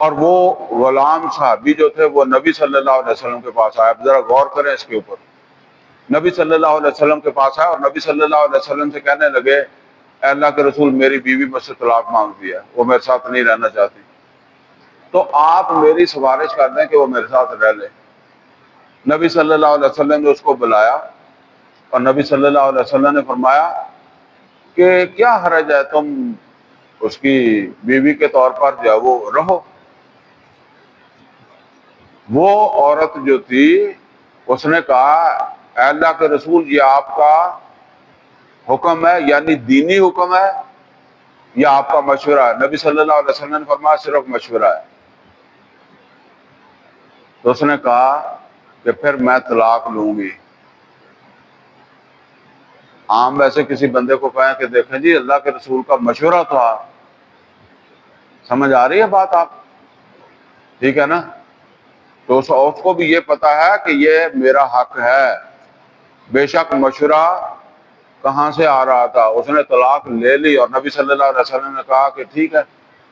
اور وہ غلام صحابی جو تھے وہ نبی صلی اللہ علیہ وسلم کے پاس آئے۔ اب ذرا غور کریں اس کے اوپر، نبی صلی اللہ علیہ وسلم کے پاس آئے اور نبی صلی اللہ علیہ وسلم سے کہنے لگے اے اللہ کے رسول، میری بیوی مجھ سے طلاق مانگتی ہے، وہ میرے ساتھ نہیں رہنا چاہتی، تو آپ میری سفارش کر دیں کہ وہ میرے ساتھ رہ لے۔ نبی صلی اللہ علیہ وسلم نے اس کو بلایا اور نبی صلی اللہ علیہ وسلم نے فرمایا کہ کیا حرج ہے، تم اس کی بیوی کے طور پر جو ہے وہ رہو۔ وہ عورت جو تھی اس نے کہا اے اللہ کے رسول، یہ آپ کا حکم ہے، یعنی دینی حکم ہے یا آپ کا مشورہ ہے؟ نبی صلی اللہ علیہ وسلم نے فرمایا صرف مشورہ ہے۔ تو اس نے کہا کہ پھر میں طلاق لوں گی۔ عام ویسے کسی بندے کو کہیں کہ دیکھیں جی اللہ کے رسول کا مشورہ تھا، سمجھ آ رہی ہے بات آپ، ٹھیک ہے نا، تو اس کو بھی یہ پتا ہے کہ یہ میرا حق ہے، بے شک مشورہ کہاں سے آ رہا تھا، اس نے طلاق لے لی، اور نبی صلی اللہ علیہ وسلم نے کہا کہ ٹھیک ہے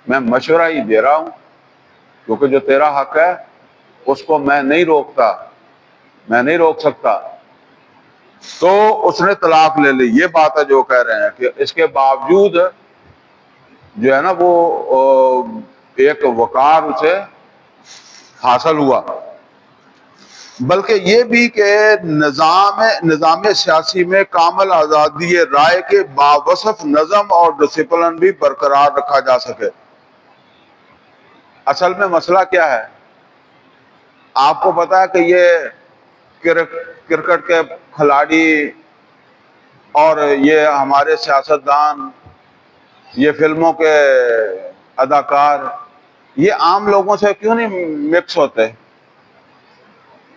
میں مشورہ ہی دے رہا ہوں، کیونکہ جو تیرا حق ہے اس کو میں نہیں روکتا، میں نہیں روک سکتا۔ تو اس نے طلاق لے لی۔ یہ بات ہے جو کہہ رہے ہیں کہ اس کے باوجود جو ہے نا وہ ایک وقار اسے حاصل ہوا، بلکہ یہ بھی کہ نظام سیاسی میں کامل آزادی رائے کے باوصف نظم اور ڈسپلن بھی برقرار رکھا جا سکے۔ اصل میں مسئلہ کیا ہے آپ کو پتا ہے کہ یہ کرکٹ کے کھلاڑی اور یہ ہمارے سیاستدان، یہ فلموں کے اداکار، یہ عام لوگوں سے کیوں نہیں مکس ہوتے؟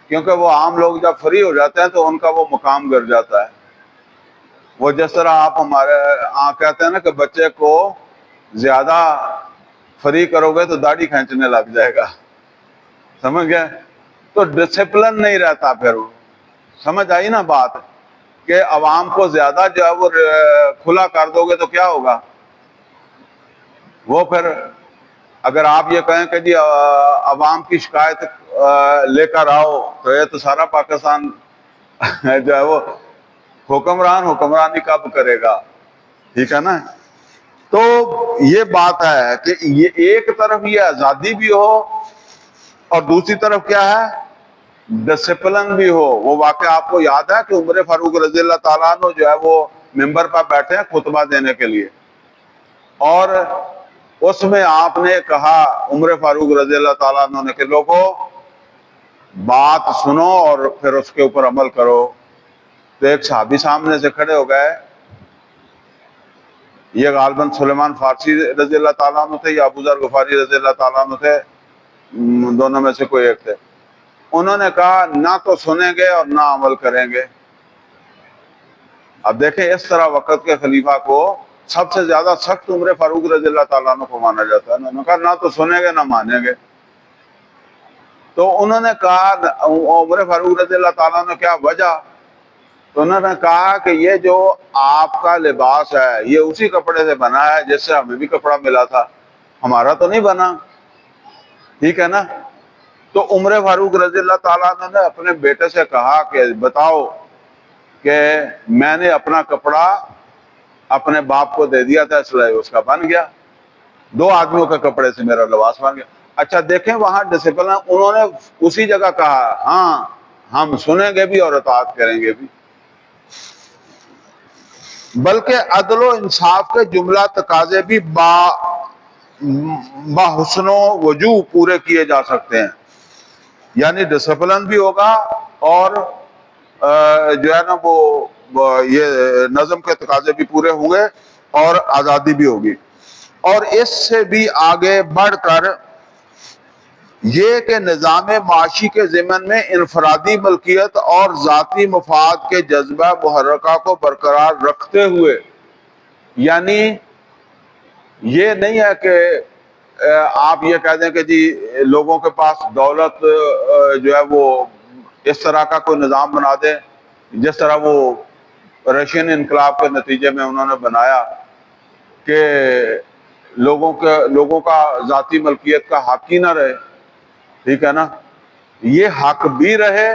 کیونکہ وہ عام لوگ جب فری ہو جاتے ہیں تو ان کا وہ مقام گر جاتا ہے۔ وہ جس طرح آپ ہمارے کہتے ہیں نا کہ بچے کو زیادہ فری کرو گے تو داڑھی کھینچنے لگ جائے گا، سمجھ گئے؟ تو ڈسپلن نہیں رہتا۔ پھر سمجھ آئی نا بات، کہ عوام کو زیادہ جو ہے وہ کھلا کر دو گے تو کیا ہوگا؟ وہ پھر اگر آپ یہ کہیں کہ جی عوام کی شکایت لے کر آؤ تو یہ تو سارا پاکستان جو ہے وہ حکمرانی کب کرے گا، ٹھیک ہے نا۔ تو یہ بات ہے کہ یہ ایک طرف یہ آزادی بھی ہو اور دوسری طرف کیا ہے، ڈسپلن بھی ہو۔ وہ واقعہ آپ کو یاد ہے کہ عمر فاروق رضی اللہ تعالیٰ عنہ جو ہے وہ ممبر پر بیٹھے ہیں خطبہ دینے کے لیے، اور اس میں آپ نے کہا، عمر فاروق رضی اللہ تعالیٰ عنہ نے، کہ لوگوں بات سنو اور پھر اس کے اوپر عمل کرو۔ تو ایک صحابی سامنے سے کھڑے ہو گئے، یہ غالباً سلیمان فارسی رضی اللہ تعالیٰ عنہ تھے یا ابو ذر غفاری رضی اللہ تعالیٰ عنہ تھے، دونوں میں سے کوئی ایک تھے۔ انہوں نے کہا نہ تو سنیں گے اور نہ عمل کریں گے۔ اب دیکھیں اس طرح وقت کے خلیفہ کو سب سے زیادہ سخت عمر فاروق رضی اللہ تعالیٰ عنہ کو مانا جاتا ہے۔ انہوں نے کہا نہ تو سنیں گے نہ مانیں گے۔ تو انہوں نے کہا، عمر فاروق رضی اللہ تعالیٰ عنہ کیا وجہ؟ تو انہوں نے کہا کہ یہ جو آپ کا لباس ہے یہ اسی کپڑے سے بنا ہے جس سے ہمیں بھی کپڑا ملا تھا، ہمارا تو نہیں بنا، ٹھیک ہے نا؟ تو عمر فاروق رضی اللہ تعالیٰ عنہ نے اپنے بیٹے سے کہا کہ بتاؤ کہ میں نے اپنا کپڑا اپنے باپ کو دے دیا تھا، اس لیے اس کا بن گیا، دو آدمیوں کے کپڑے سے میرا لباس بن گیا۔ اچھا دیکھیں وہاں ڈسپلن، انہوں نے اسی جگہ کہا ہاں ہم سنیں گے بھی اور اطاعت کریں گے بھی، بلکہ عدل و انصاف کے جملہ تقاضے بھی بحسن و وجوہ پورے کیے جا سکتے ہیں، یعنی ڈسپلن بھی ہوگا اور جو ہے نا وہ یہ نظم کے تقاضے بھی پورے ہوں گے اور آزادی بھی ہوگی۔ اور اس سے بھی آگے بڑھ کر یہ کہ نظام معاشی کے ضمن میں انفرادی ملکیت اور ذاتی مفاد کے جذبہ محرکہ کو برقرار رکھتے ہوئے، یعنی یہ نہیں ہے کہ آپ یہ کہہ دیں کہ جی لوگوں کے پاس دولت جو ہے وہ اس طرح کا کوئی نظام بنا دے جس طرح وہ رشین انقلاب کے نتیجے میں انہوں نے بنایا کہ لوگوں کا ذاتی ملکیت کا حق ہی نہ رہے، ٹھیک ہے نا؟ یہ حق بھی رہے،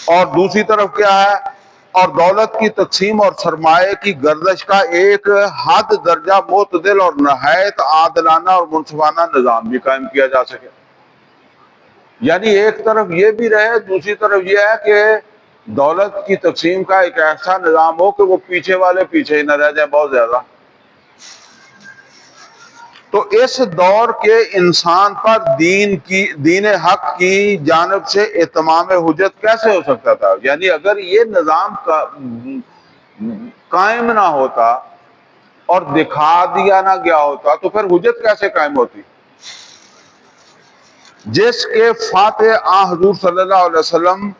اور دوسری طرف کیا ہے، اور دولت کی تقسیم اور سرمایہ کی گردش کا ایک حد درجہ معتدل اور نہایت عادلانہ اور منصفانہ نظام بھی قائم کیا جا سکے۔ یعنی ایک طرف یہ بھی رہے، دوسری طرف یہ ہے کہ دولت کی تقسیم کا ایک ایسا نظام ہو کہ وہ پیچھے والے پیچھے ہی نہ رہ جائیں بہت زیادہ۔ تو اس دور کے انسان پر دین حق کی جانب سے اتمام حجت کیسے ہو سکتا تھا؟ یعنی اگر یہ نظام قائم نہ ہوتا اور دکھا دیا نہ گیا ہوتا تو پھر حجت کیسے قائم ہوتی؟ جس کے فاتح حضور صلی اللہ علیہ وسلم،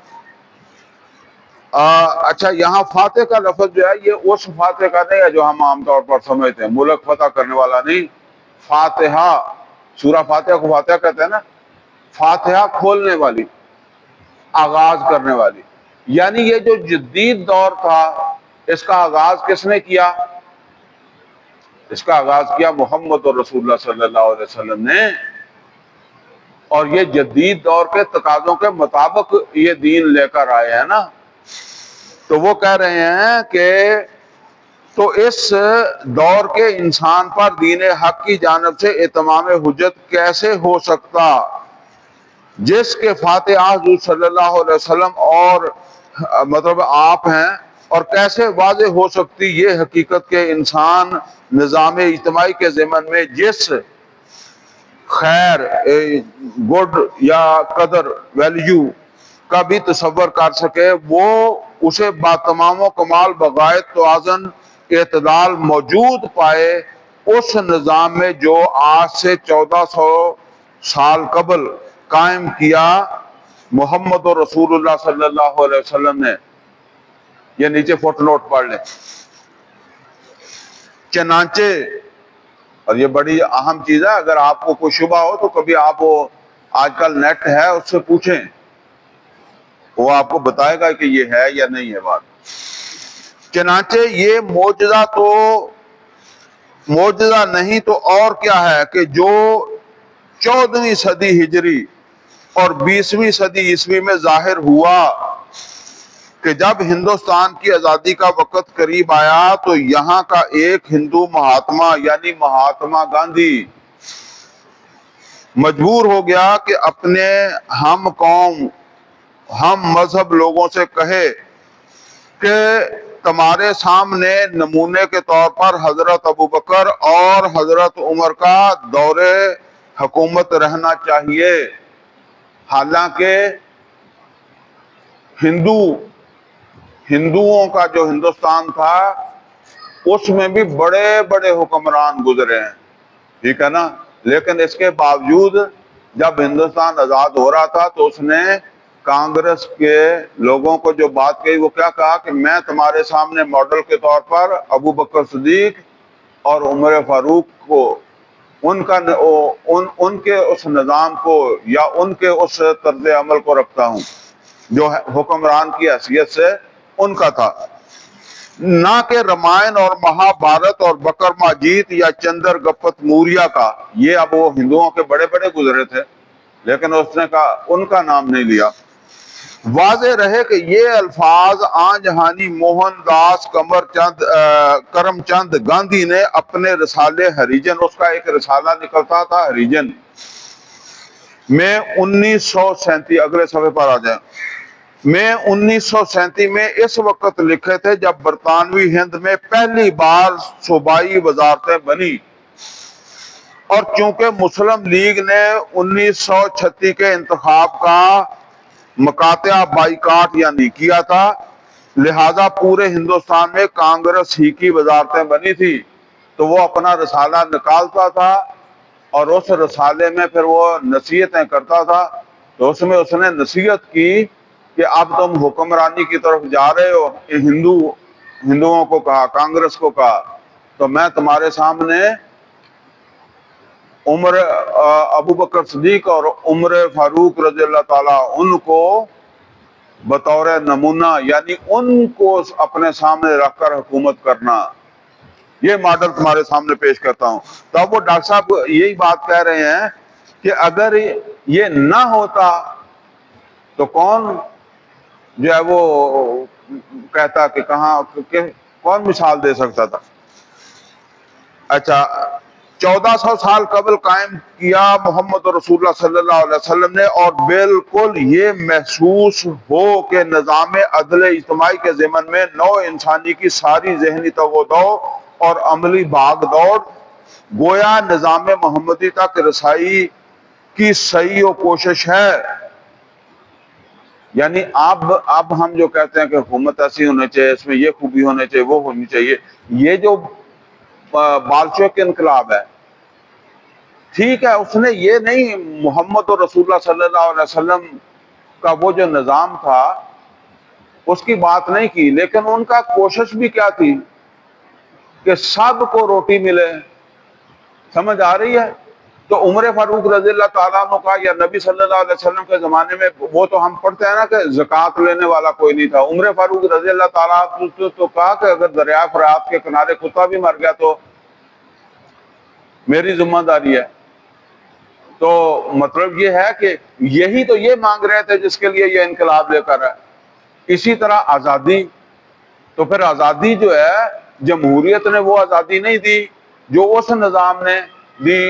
اچھا یہاں فاتح کا لفظ جو ہے یہ اس فاتح کا نہیں ہے جو ہم عام طور پر سمجھتے ہیں، ملک فتح کرنے والا نہیں۔ فاتحہ، سورہ فاتحہ کو فاتحہ کہتے ہیں نا، فاتحہ کھولنے والی، آغاز کرنے والی، یعنی یہ جو جدید دور تھا اس کا آغاز کس نے کیا؟ اس کا آغاز کیا محمد رسول اللہ صلی اللہ علیہ وسلم نے، اور یہ جدید دور کے تقاضوں کے مطابق یہ دین لے کر آئے ہیں نا۔ تو وہ کہہ رہے ہیں کہ تو اس دور کے انسان پر دین حق کی جانب سے اتمام حجت کیسے ہو سکتا جس کے فاتح حضور صلی اللہ علیہ وسلم اور مطلب آپ ہیں، اور کیسے واضح ہو سکتی یہ حقیقت کہ انسان نظام اجتماعی کے ضمن میں جس خیر، گڈ یا قدر، ویلیو کا بھی تصور کر سکے وہ اسے با تمام و کمال بغایت توازن اعتدال موجود پائے اس نظام میں جو آج سے 1400 سال قبل قائم کیا محمد رسول اللہ صلی اللہ علیہ وسلم نے۔ یہ نیچے فوٹ نوٹ پڑھ لیں۔ چنانچہ، اور یہ بڑی اہم چیز ہے، اگر آپ کو کوئی شبہ ہو تو کبھی آپ وہ آج کل نیٹ ہے اس سے پوچھیں، وہ آپ کو بتائے گا کہ یہ ہے یا نہیں ہے بات۔ چنانچہ یہ معجزہ نہیں تو اور کیا ہے کہ جو 14ویں صدی ہجری اور 20ویں صدی عیسوی میں ظاہر ہوا کہ جب ہندوستان کی آزادی کا وقت قریب آیا تو یہاں کا ایک ہندو مہاتما یعنی مہاتما گاندھی مجبور ہو گیا کہ اپنے ہم قوم ہم مذہب لوگوں سے کہے کہ تمہارے سامنے نمونے کے طور پر حضرت ابوبکر اور حضرت عمر کا دور حکومت رہنا چاہیے. حالانکہ ہندوؤں کا جو ہندوستان تھا اس میں بھی بڑے بڑے حکمران گزرے ہیں, ٹھیک ہے نا, لیکن اس کے باوجود جب ہندوستان آزاد ہو رہا تھا تو اس نے کانگریس کے لوگوں کو جو بات کہی وہ کیا کہا کہ میں تمہارے سامنے ماڈل کے طور پر ابو بکر صدیق اور عمر فاروق کو ان کے اس نظام کو یا ان کے اس طرز عمل کو رکھتا ہوں جو حکمران کی حیثیت سے ان کا تھا, نہ کہ رامائن اور مہابھارت اور بکرماجیت یا چندر گپت موریہ کا. یہ اب وہ ہندوؤں کے بڑے بڑے گزرے تھے لیکن اس نے کہا ان کا نام نہیں لیا. واضح رہے کہ یہ الفاظ آن جہانی موہن داس کرم چند گاندھی نے اپنے رسالے ہریجن, اس کا ایک رسالہ نکلتا تھا ہریجن میں 1937, اگلے صفحے پر آ جائیں, میں 1937 میں اس وقت لکھے تھے جب برطانوی ہند میں پہلی بار صوبائی وزارتیں بنی, اور چونکہ مسلم لیگ نے 1936 کے انتخاب کا مقاطعہ بائیکاٹ یعنی کیا تھا, لہذا پورے ہندوستان میں کانگریس ہی کی وزارتیں بنی تھی. تو وہ اپنا رسالہ نکالتا تھا اور اس رسالے میں پھر وہ نصیحتیں کرتا تھا. تو اس میں اس نے نصیحت کی کہ اب تم حکمرانی کی طرف جا رہے ہو, ہندوؤں کو کہا, کانگریس کو کہا, تو میں تمہارے سامنے ابو بکر صدیق اور عمر فاروق رضی اللہ تعالیٰ ان کو بطور نمونہ یعنی ان کو اپنے سامنے رکھ کر حکومت کرنا, یہ ماڈل تمہارے سامنے پیش کرتا ہوں. تو اب وہ ڈاکٹر صاحب یہی بات کہہ رہے ہیں کہ اگر یہ نہ ہوتا تو کون جو ہے وہ کہتا کہ کون مثال دے سکتا تھا. اچھا, 1400 سال قبل قائم کیا محمد رسول اللہ صلی اللہ علیہ وسلم نے, اور بالکل یہ محسوس ہو کہ نظام عدل اجتماعی کے ضمن میں نو انسانی کی ساری ذہنی توغدو اور عملی بھاگ دوڑ گویا نظام محمدی تک رسائی کی صحیح و کوشش ہے. یعنی اب ہم جو کہتے ہیں کہ حکومت ایسی ہونی چاہیے, اس میں یہ خوبی ہونی چاہیے, وہ ہونی چاہیے, یہ جو بالشویک انقلاب ہے, ٹھیک ہے, اس نے یہ نہیں محمد رسول اللہ صلی اللہ علیہ وسلم کا وہ جو نظام تھا اس کی بات نہیں کی, لیکن ان کا کوشش بھی کیا تھی کہ سب کو روٹی ملے. سمجھ آ رہی ہے؟ تو عمر فاروق رضی اللہ تعالیٰ عنہ کا یا نبی صلی اللہ علیہ وسلم کے زمانے میں وہ تو ہم پڑھتے ہیں نا کہ زکوٰۃ لینے والا کوئی نہیں تھا. عمر فاروق رضی اللہ تعالیٰ عنہ تو کہا کہ اگر دریائے فرات کے کنارے کتا بھی مر گیا تو میری ذمہ داری ہے. تو مطلب یہ ہے کہ یہی تو یہ مانگ رہے تھے جس کے لیے یہ انقلاب لے کر ہے. اسی طرح آزادی, تو پھر آزادی جو ہے جمہوریت نے وہ آزادی نہیں دی جو اس نظام نے دی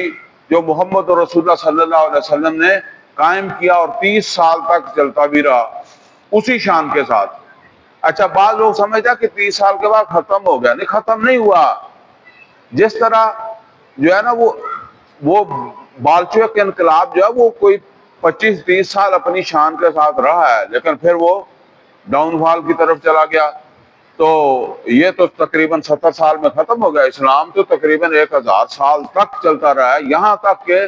جو محمد رسول اللہ صلی اللہ علیہ وسلم نے قائم کیا اور 30 سال تک چلتا بھی رہا اسی شان کے ساتھ. اچھا, بعض لوگ سمجھتا کہ 30 سال کے بعد ختم ہو گیا. نہیں, ختم نہیں ہوا. جس طرح جو ہے نا وہ بالشویک انقلاب جو ہے وہ کوئی 25-30 سال اپنی شان کے ساتھ رہا ہے, لیکن پھر وہ ڈاؤن فال کی طرف چلا گیا. تو یہ تو تقریباً 70 سال میں ختم ہو گیا. اسلام تو تقریباً 1000 سال تک چلتا رہا ہے, یہاں تک کہ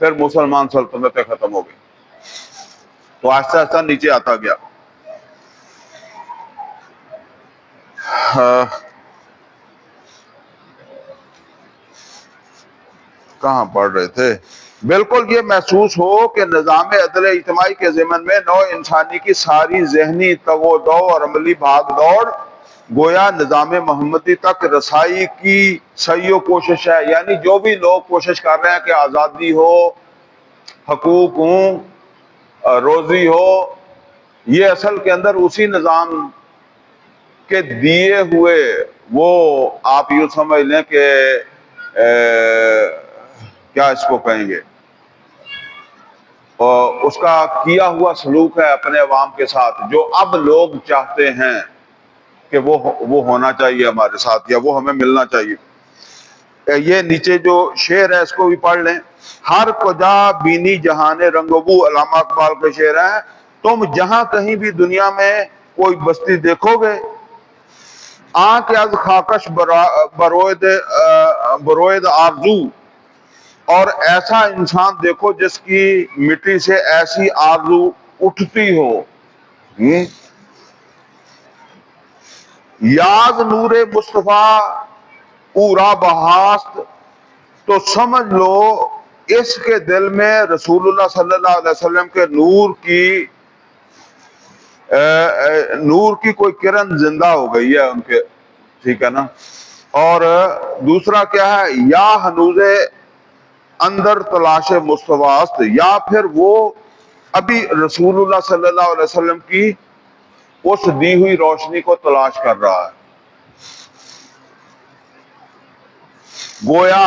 پھر مسلمان سلطنتیں ختم ہو گئی. تو آہستہ آہستہ نیچے آتا گیا. کہاں پڑھ رہے تھے؟ بالکل یہ محسوس ہو کہ نظام عدل اجتماعی کے ضمن میں نو انسانی کی ساری ذہنی توغدو اور عملی بھاگ دوڑ گویا نظام محمدی تک رسائی کی صحیح و کوشش ہے. یعنی جو بھی لوگ کوشش کر رہے ہیں کہ آزادی ہو, حقوق ہوں, روزی ہو, یہ اصل کے اندر اسی نظام کے دیے ہوئے وہ آپ یوں سمجھ لیں کہ کیا اس کو کہیں گے، اور اس کا کیا ہوا سلوک ہے اپنے عوام کے ساتھ، جو اب لوگ چاہتے ہیں کہ وہ ہونا چاہیے ہمارے ساتھ، یا وہ ہمیں ملنا چاہیے۔ یہ نیچے جو شعر ہے اس کو بھی پڑھ لیں۔ ہر کجا بینی جہان رنگبو، علامہ اقبال کے شعر ہیں، تم جہاں کہیں بھی دنیا میں کوئی بستی دیکھو گے، آنکھ از خاکش بروید آرزو، اور ایسا انسان دیکھو جس کی مٹی سے ایسی آرزو اٹھتی ہو۔ یاد نور مصطفیٰ پورا بہاست، تو سمجھ لو اس کے دل میں رسول اللہ صلی اللہ علیہ وسلم کے نور کی کوئی کرن زندہ ہو گئی ہے ان کے، ٹھیک ہے نا۔ اور دوسرا کیا ہے، یا ہنوز اندر تلاش مستواست، یا پھر وہ ابھی رسول اللہ صلی اللہ علیہ وسلم کی اس دی ہوئی روشنی کو تلاش کر رہا ہے۔ گویا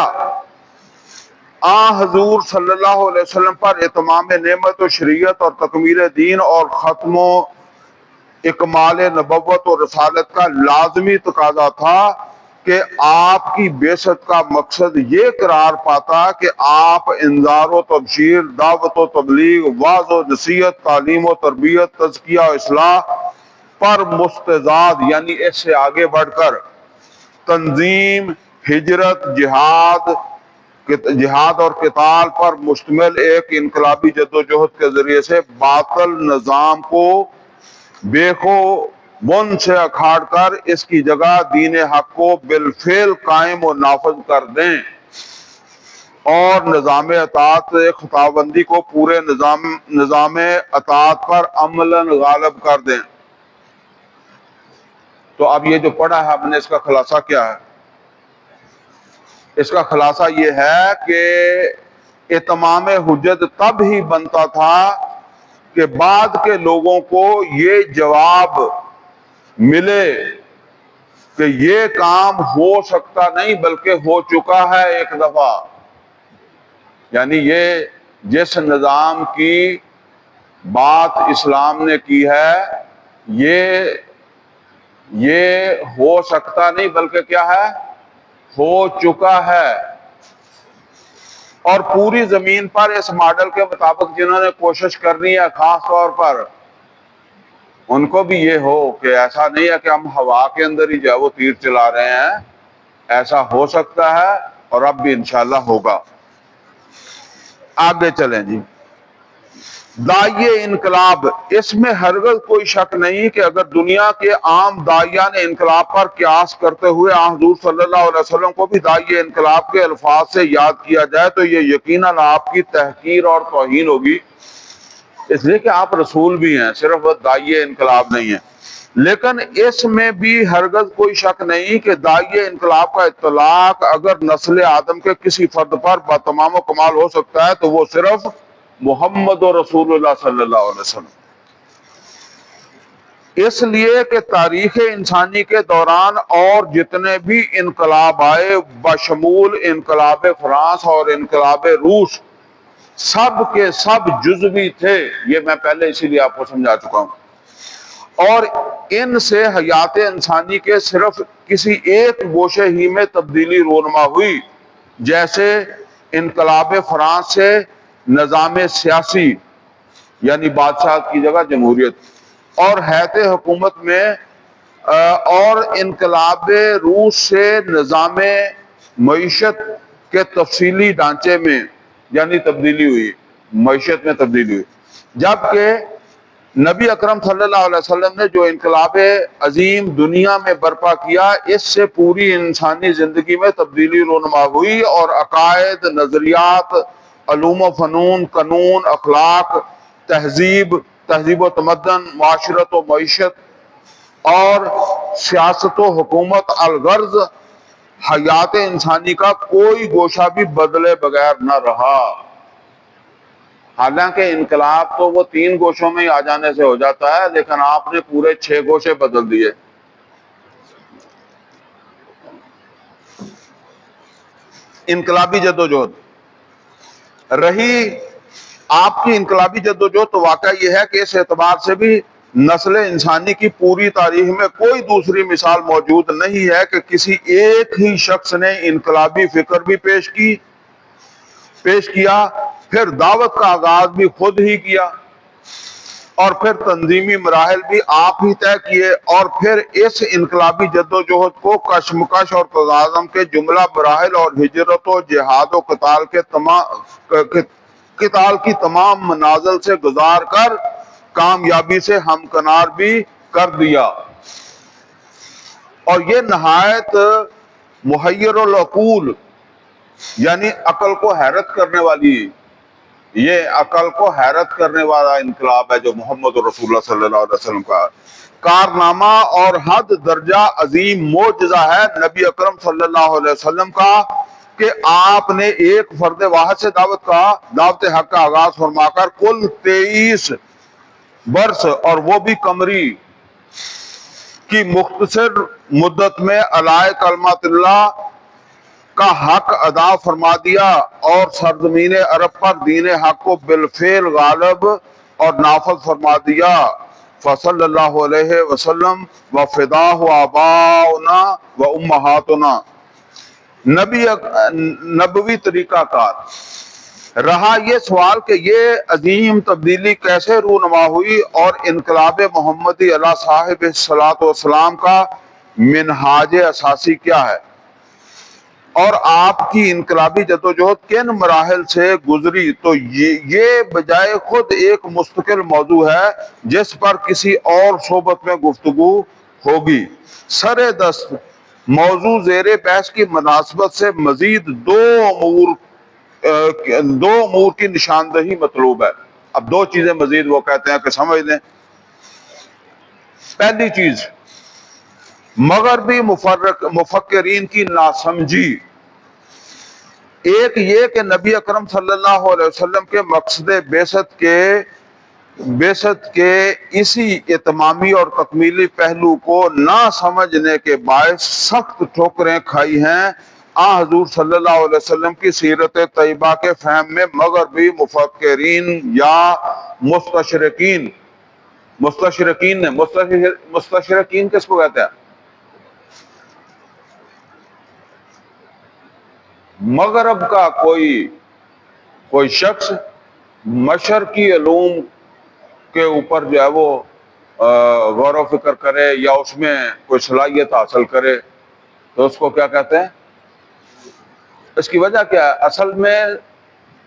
حضور صلی اللہ علیہ وسلم پر اتمام نعمت و شریعت اور تکمیل دین اور ختم و اکمال نبوت و رسالت کا لازمی تقاضا تھا کہ آپ کی بعثت کا مقصد یہ قرار پاتا کہ آپ انذار و تبشیر، دعوت و تبلیغ، وعظ و نصیحت، تعلیم و تربیت، تزکیہ و اصلاح پر مستزاد، یعنی اس سے آگے بڑھ کر تنظیم، ہجرت، جہاد اور قتال پر مشتمل ایک انقلابی جدوجہد کے ذریعے سے باطل نظام کو بیخو بن سے اکھاڑ کر اس کی جگہ دین حق کو بالفعل قائم و نافذ کر دیں، اور نظام اطاعت خداوندی کو پورے نظام اطاعت پر عملاً غالب کر دیں۔ تو اب یہ جو پڑھا ہے ہم نے، اس کا خلاصہ کیا ہے؟ اس کا خلاصہ یہ ہے کہ اتمام حجت تب ہی بنتا تھا کہ بعد کے لوگوں کو یہ جواب ملے کہ یہ کام ہو سکتا نہیں بلکہ ہو چکا ہے ایک دفعہ، یعنی یہ جس نظام کی بات اسلام نے کی ہے یہ ہو سکتا نہیں بلکہ کیا ہے، ہو چکا ہے۔ اور پوری زمین پر اس ماڈل کے مطابق جنہوں نے کوشش کرنی ہے، خاص طور پر ان کو بھی یہ ہو کہ ایسا نہیں ہے کہ ہم ہوا کے اندر ہی جو ہے وہ تیر چلا رہے ہیں، ایسا ہو سکتا ہے اور اب بھی انشاءاللہ ہوگا۔ آگے چلیں جی۔ داعیے انقلاب، اس میں ہرگز کوئی شک نہیں کہ اگر دنیا کے عام داعیہ نے انقلاب پر قیاس کرتے ہوئے حضور صلی اللہ علیہ وسلم کو بھی داعیے انقلاب کے الفاظ سے یاد کیا جائے تو یہ یقیناً آپ کی تحقیر اور توہین ہوگی، اس لیے کہ آپ رسول بھی ہیں، صرف داعیے انقلاب نہیں ہیں۔ لیکن اس میں بھی ہرگز کوئی شک نہیں کہ داعیے انقلاب کا اطلاق اگر نسل آدم کے کسی فرد پر بتمام و کمال ہو سکتا ہے تو وہ صرف محمد و رسول اللہ صلی اللہ علیہ وسلم، اس لیے کہ تاریخ انسانی کے دوران اور جتنے بھی انقلاب آئے بشمول انقلاب فرانس اور انقلاب روس، سب کے سب جزوی تھے، یہ میں پہلے اسی لیے آپ کو سمجھا چکا ہوں، اور ان سے حیات انسانی کے صرف کسی ایک گوشے ہی میں تبدیلی رونما ہوئی، جیسے انقلاب فرانس سے نظام سیاسی یعنی بادشاہ کی جگہ جمہوریت، اور حیث حکومت میں، اور انقلاب روس سے نظام معیشت کے تفصیلی ڈھانچے میں یعنی تبدیلی ہوئی، معیشت میں تبدیلی ہوئی، جبکہ نبی اکرم صلی اللہ علیہ وسلم نے جو انقلاب عظیم دنیا میں برپا کیا، اس سے پوری انسانی زندگی میں تبدیلی رونما ہوئی، اور عقائد، نظریات، علوم و فنون، قانون، اخلاق، تہذیب و تمدن، معاشرت و معیشت اور سیاست و حکومت، الغرض حیات انسانی کا کوئی گوشہ بھی بدلے بغیر نہ رہا۔ حالانکہ انقلاب تو وہ 3 گوشوں میں ہی آ جانے سے ہو جاتا ہے، لیکن آپ نے پورے 6 گوشے بدل دیے۔ انقلابی جدوجہد رہی آپ کی انقلابی جدوجہد، تو واقعہ یہ ہے کہ اس اعتبار سے بھی نسل انسانی کی پوری تاریخ میں کوئی دوسری مثال موجود نہیں ہے کہ کسی ایک ہی شخص نے انقلابی فکر بھی پیش کیا، پھر دعوت کا آغاز بھی خود ہی کیا، اور پھر تنظیمی مراحل بھی آپ ہی طے کیے، اور پھر اس انقلابی جدوجہد کو کشمکش اور تصادم کے جملہ مراحل اور ہجرت و جہاد و قتال کی تمام منازل سے گزار کر کامیابی سے ہمکنار بھی کر دیا۔ اور یہ نہایت محیر العقول، یعنی عقل کو حیرت کرنے والی، یہ عقل کو حیرت کرنے والا انقلاب ہے جو محمد رسول اللہ صلی اللہ علیہ وسلم کا کارنامہ اور حد درجہ عظیم معجزہ ہے نبی اکرم صلی اللہ علیہ وسلم کا، کہ آپ نے ایک فرد واحد سے دعوت حق کا آغاز فرما کر کل 23 برس، اور وہ بھی قمری کی مختصر مدت میں علائے کلمات اللہ کا حق ادا فرما دیا، اور سرزمین عرب پر دین حق کو بالفعل غالب اور نافذ فرما دیا۔ فصلی اللہ علیہ وسلم وفداہ آباؤنا و امہاتنا۔ نبوی طریقہ کار رہا یہ سوال کہ یہ عظیم تبدیلی کیسے رونما ہوئی، اور انقلاب محمدی علی صاحب الصلاۃ والسلام کا منہاج اساسی کیا ہے، اور آپ کی انقلابی جدوجہد کن مراحل سے گزری، تو یہ بجائے خود ایک مستقل موضوع ہے جس پر کسی اور صحبت میں گفتگو ہوگی۔ سر دست موضوع زیر بحث کی مناسبت سے مزید دو امور کی نشاندہی مطلوب ہے۔ اب 2 چیزیں مزید وہ کہتے ہیں کہ سمجھ لیں۔ پہلی چیز، مغربی مفکرین کی ناسمجھی، ایک یہ کہ نبی اکرم صلی اللہ علیہ وسلم کے مقصد بعثت کے اسی اتمامی اور تکمیلی پہلو کو نہ سمجھنے کے باعث سخت ٹھوکریں کھائی ہیں۔ حضور صلی اللہ علیہ وسلم کی سیرت طیبہ کے فہم میں مغربی مفکرین یا مستشرقین کس کو کہتے ہیں؟ مغرب کا کوئی شخص مشرقی علوم کے اوپر جو ہے وہ غور و فکر کرے یا اس میں کوئی صلاحیت حاصل کرے، تو اس کو کیا کہتے ہیں؟ اس کی وجہ کیا ہے؟ اصل میں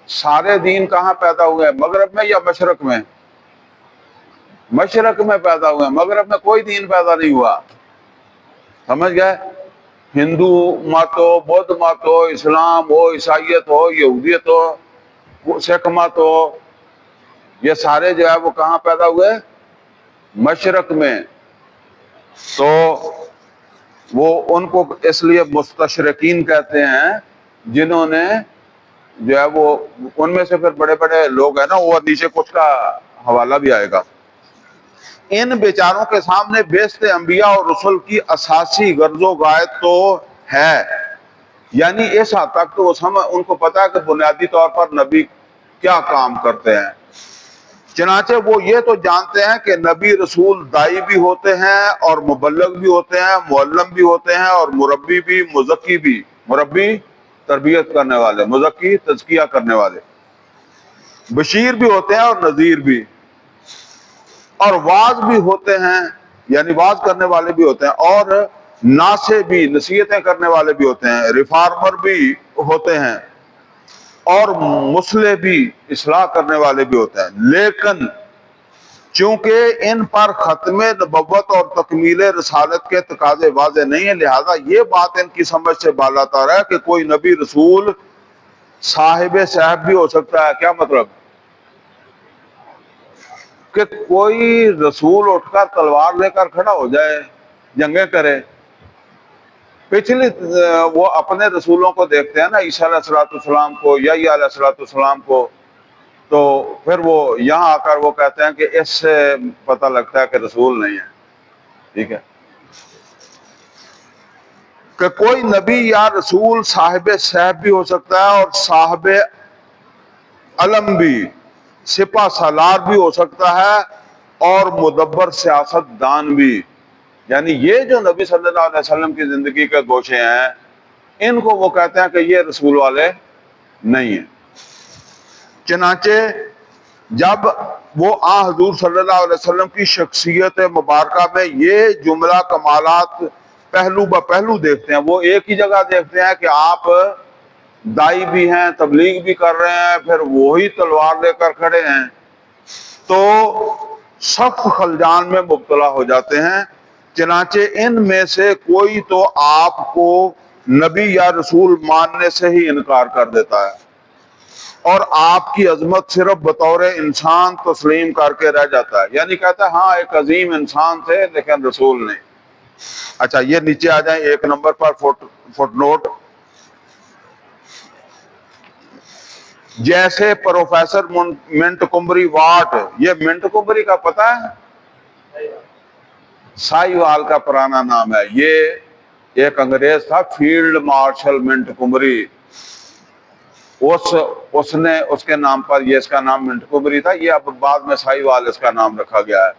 سارے دین کہاں پیدا ہوئے ہیں؟ مغرب میں یا مشرق میں؟ مشرق میں پیدا ہوئے ہیں، مغرب میں کوئی دین پیدا نہیں ہوا۔ سمجھ گئے؟ ہندو مت ہو، بدھ مت ہو، اسلام ہو، عیسائیت ہو، یہودیت ہو، سکھ مت ہو، یہ سارے جو ہے وہ کہاں پیدا ہوئے؟ مشرق میں۔ تو وہ ان کو اس لیے مستشرقین کہتے ہیں، جنہوں نے جو ہے وہ ان میں سے پھر بڑے بڑے لوگ ہیں نا، وہ نیچے کچھ کا حوالہ بھی آئے گا۔ ان بیچاروں کے سامنے بعثت انبیاء اور رسل کی اساسی غرض و غایت تو ہے، یعنی اس حد تک تو ان کو پتا ہے کہ بنیادی طور پر نبی کیا کام کرتے ہیں۔ چنانچہ وہ یہ تو جانتے ہیں کہ نبی رسول دائی بھی ہوتے ہیں اور مبلغ بھی ہوتے ہیں، معلم بھی ہوتے ہیں، اور مربی بھی، مزکی بھی۔ مربی تربیت کرنے والے، مزکی تزکیہ کرنے والے، بشیر بھی ہوتے ہیں اور نذیر بھی، اور واعظ بھی ہوتے ہیں، یعنی واعظ کرنے والے بھی ہوتے ہیں، اور ناصح بھی، نصیحتیں کرنے والے بھی ہوتے ہیں، ریفارمر بھی ہوتے ہیں، اور مصلح بھی، اصلاح کرنے والے بھی ہوتے ہیں۔ لیکن چونکہ ان پر ختم نبوت اور تکمیل رسالت کے تقاضے واضح نہیں ہیں، لہذا یہ بات ان کی سمجھ سے بالاتر ہے کہ کوئی نبی رسول صاحب صحب بھی ہو سکتا ہے۔ کیا مطلب؟ کہ کوئی رسول اٹھ کر تلوار لے کر کھڑا ہو جائے، جنگیں کرے۔ پچھلی وہ اپنے رسولوں کو دیکھتے ہیں نا، عیسیٰ علیہ السلام کو، یا علیہ السلام کو، تو پھر وہ یہاں آ کر وہ کہتے ہیں کہ اس سے پتہ لگتا ہے کہ رسول نہیں ہے. ٹھیک ہے کہ کوئی نبی یا رسول صاحب صحب بھی ہو سکتا ہے اور صاحب علم بھی، سپہ سالار بھی ہو سکتا ہے اور مدبر سیاست دان بھی. یعنی یہ جو نبی صلی اللہ علیہ وسلم کی زندگی کے گوشے ہیں ان کو وہ کہتے ہیں کہ یہ رسول والے نہیں ہیں. چنانچہ جب وہ حضور صلی اللہ علیہ وسلم کی شخصیت مبارکہ میں یہ جملہ کمالات پہلو بہ پہلو دیکھتے ہیں، وہ ایک ہی جگہ دیکھتے ہیں کہ آپ دائی بھی ہیں، تبلیغ بھی کر رہے ہیں، پھر وہی تلوار لے کر کھڑے ہیں، تو سخت خلجان میں مبتلا ہو جاتے ہیں. چنانچہ ان میں سے کوئی تو آپ کو نبی یا رسول ماننے سے ہی انکار کر دیتا ہے اور آپ کی عظمت صرف بطور انسان تسلیم کر کے رہ جاتا ہے. یعنی کہتا ہے ہاں ایک عظیم انسان تھے لیکن رسول نہیں. اچھا یہ نیچے آ جائیں 1 نمبر پر فٹ نوٹ. جیسے پروفیسر منٹ کمبری واٹ، یہ منٹ کمبری کا پتہ ہے؟ سائیوال کا پرانا نام ہے. یہ ایک انگریز تھا فیلڈ مارشل منٹ کمبری، اس کے نام پر یہ اس کا نام منٹ کمبری تھا. یہ اب بعد میں سائیوال اس کا نام رکھا گیا ہے.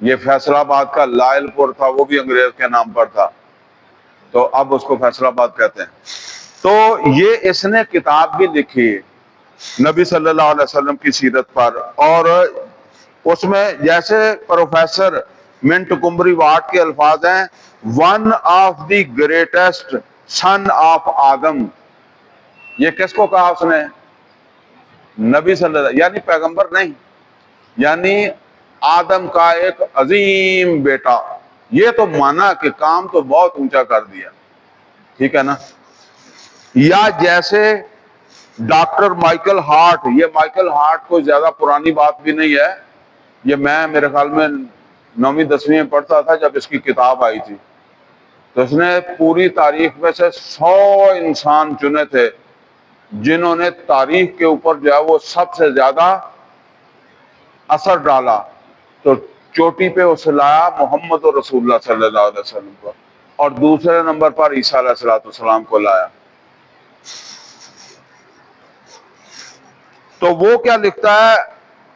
یہ فیصل آباد کا لائل پور تھا، وہ بھی انگریز کے نام پر تھا، تو اب اس کو فیصل آباد کہتے ہیں. تو یہ اس نے کتاب بھی لکھی نبی صلی اللہ علیہ وسلم کی سیرت پر، اور اس میں جیسے پروفیسر منٹ کمبری واٹ کے الفاظ ہیں one of the greatest son of Adam. یہ کس کو کہا اس نے؟ نبی صلی اللہ، یعنی پیغمبر نہیں، یعنی آدم کا ایک عظیم بیٹا. یہ تو مانا کہ کام تو بہت اونچا کر دیا. ٹھیک ہے نا. یا جیسے ڈاکٹر مائیکل ہارٹ، یہ مائیکل ہارٹ کوئی زیادہ پرانی بات بھی نہیں ہے، یہ میں میرے خیال میں 9ویں 10ویں میں پڑھتا تھا جب اس کی کتاب آئی تھی. تو اس نے پوری تاریخ میں سے 100 انسان چنے تھے جنہوں نے تاریخ کے اوپر جو ہے وہ سب سے زیادہ اثر ڈالا. تو چوٹی پہ اسے لایا محمد رسول اللہ صلی اللہ علیہ وسلم کو، اور دوسرے نمبر پر عیسیٰ علیہ السلام کو لایا. تو وہ کیا لکھتا ہے؟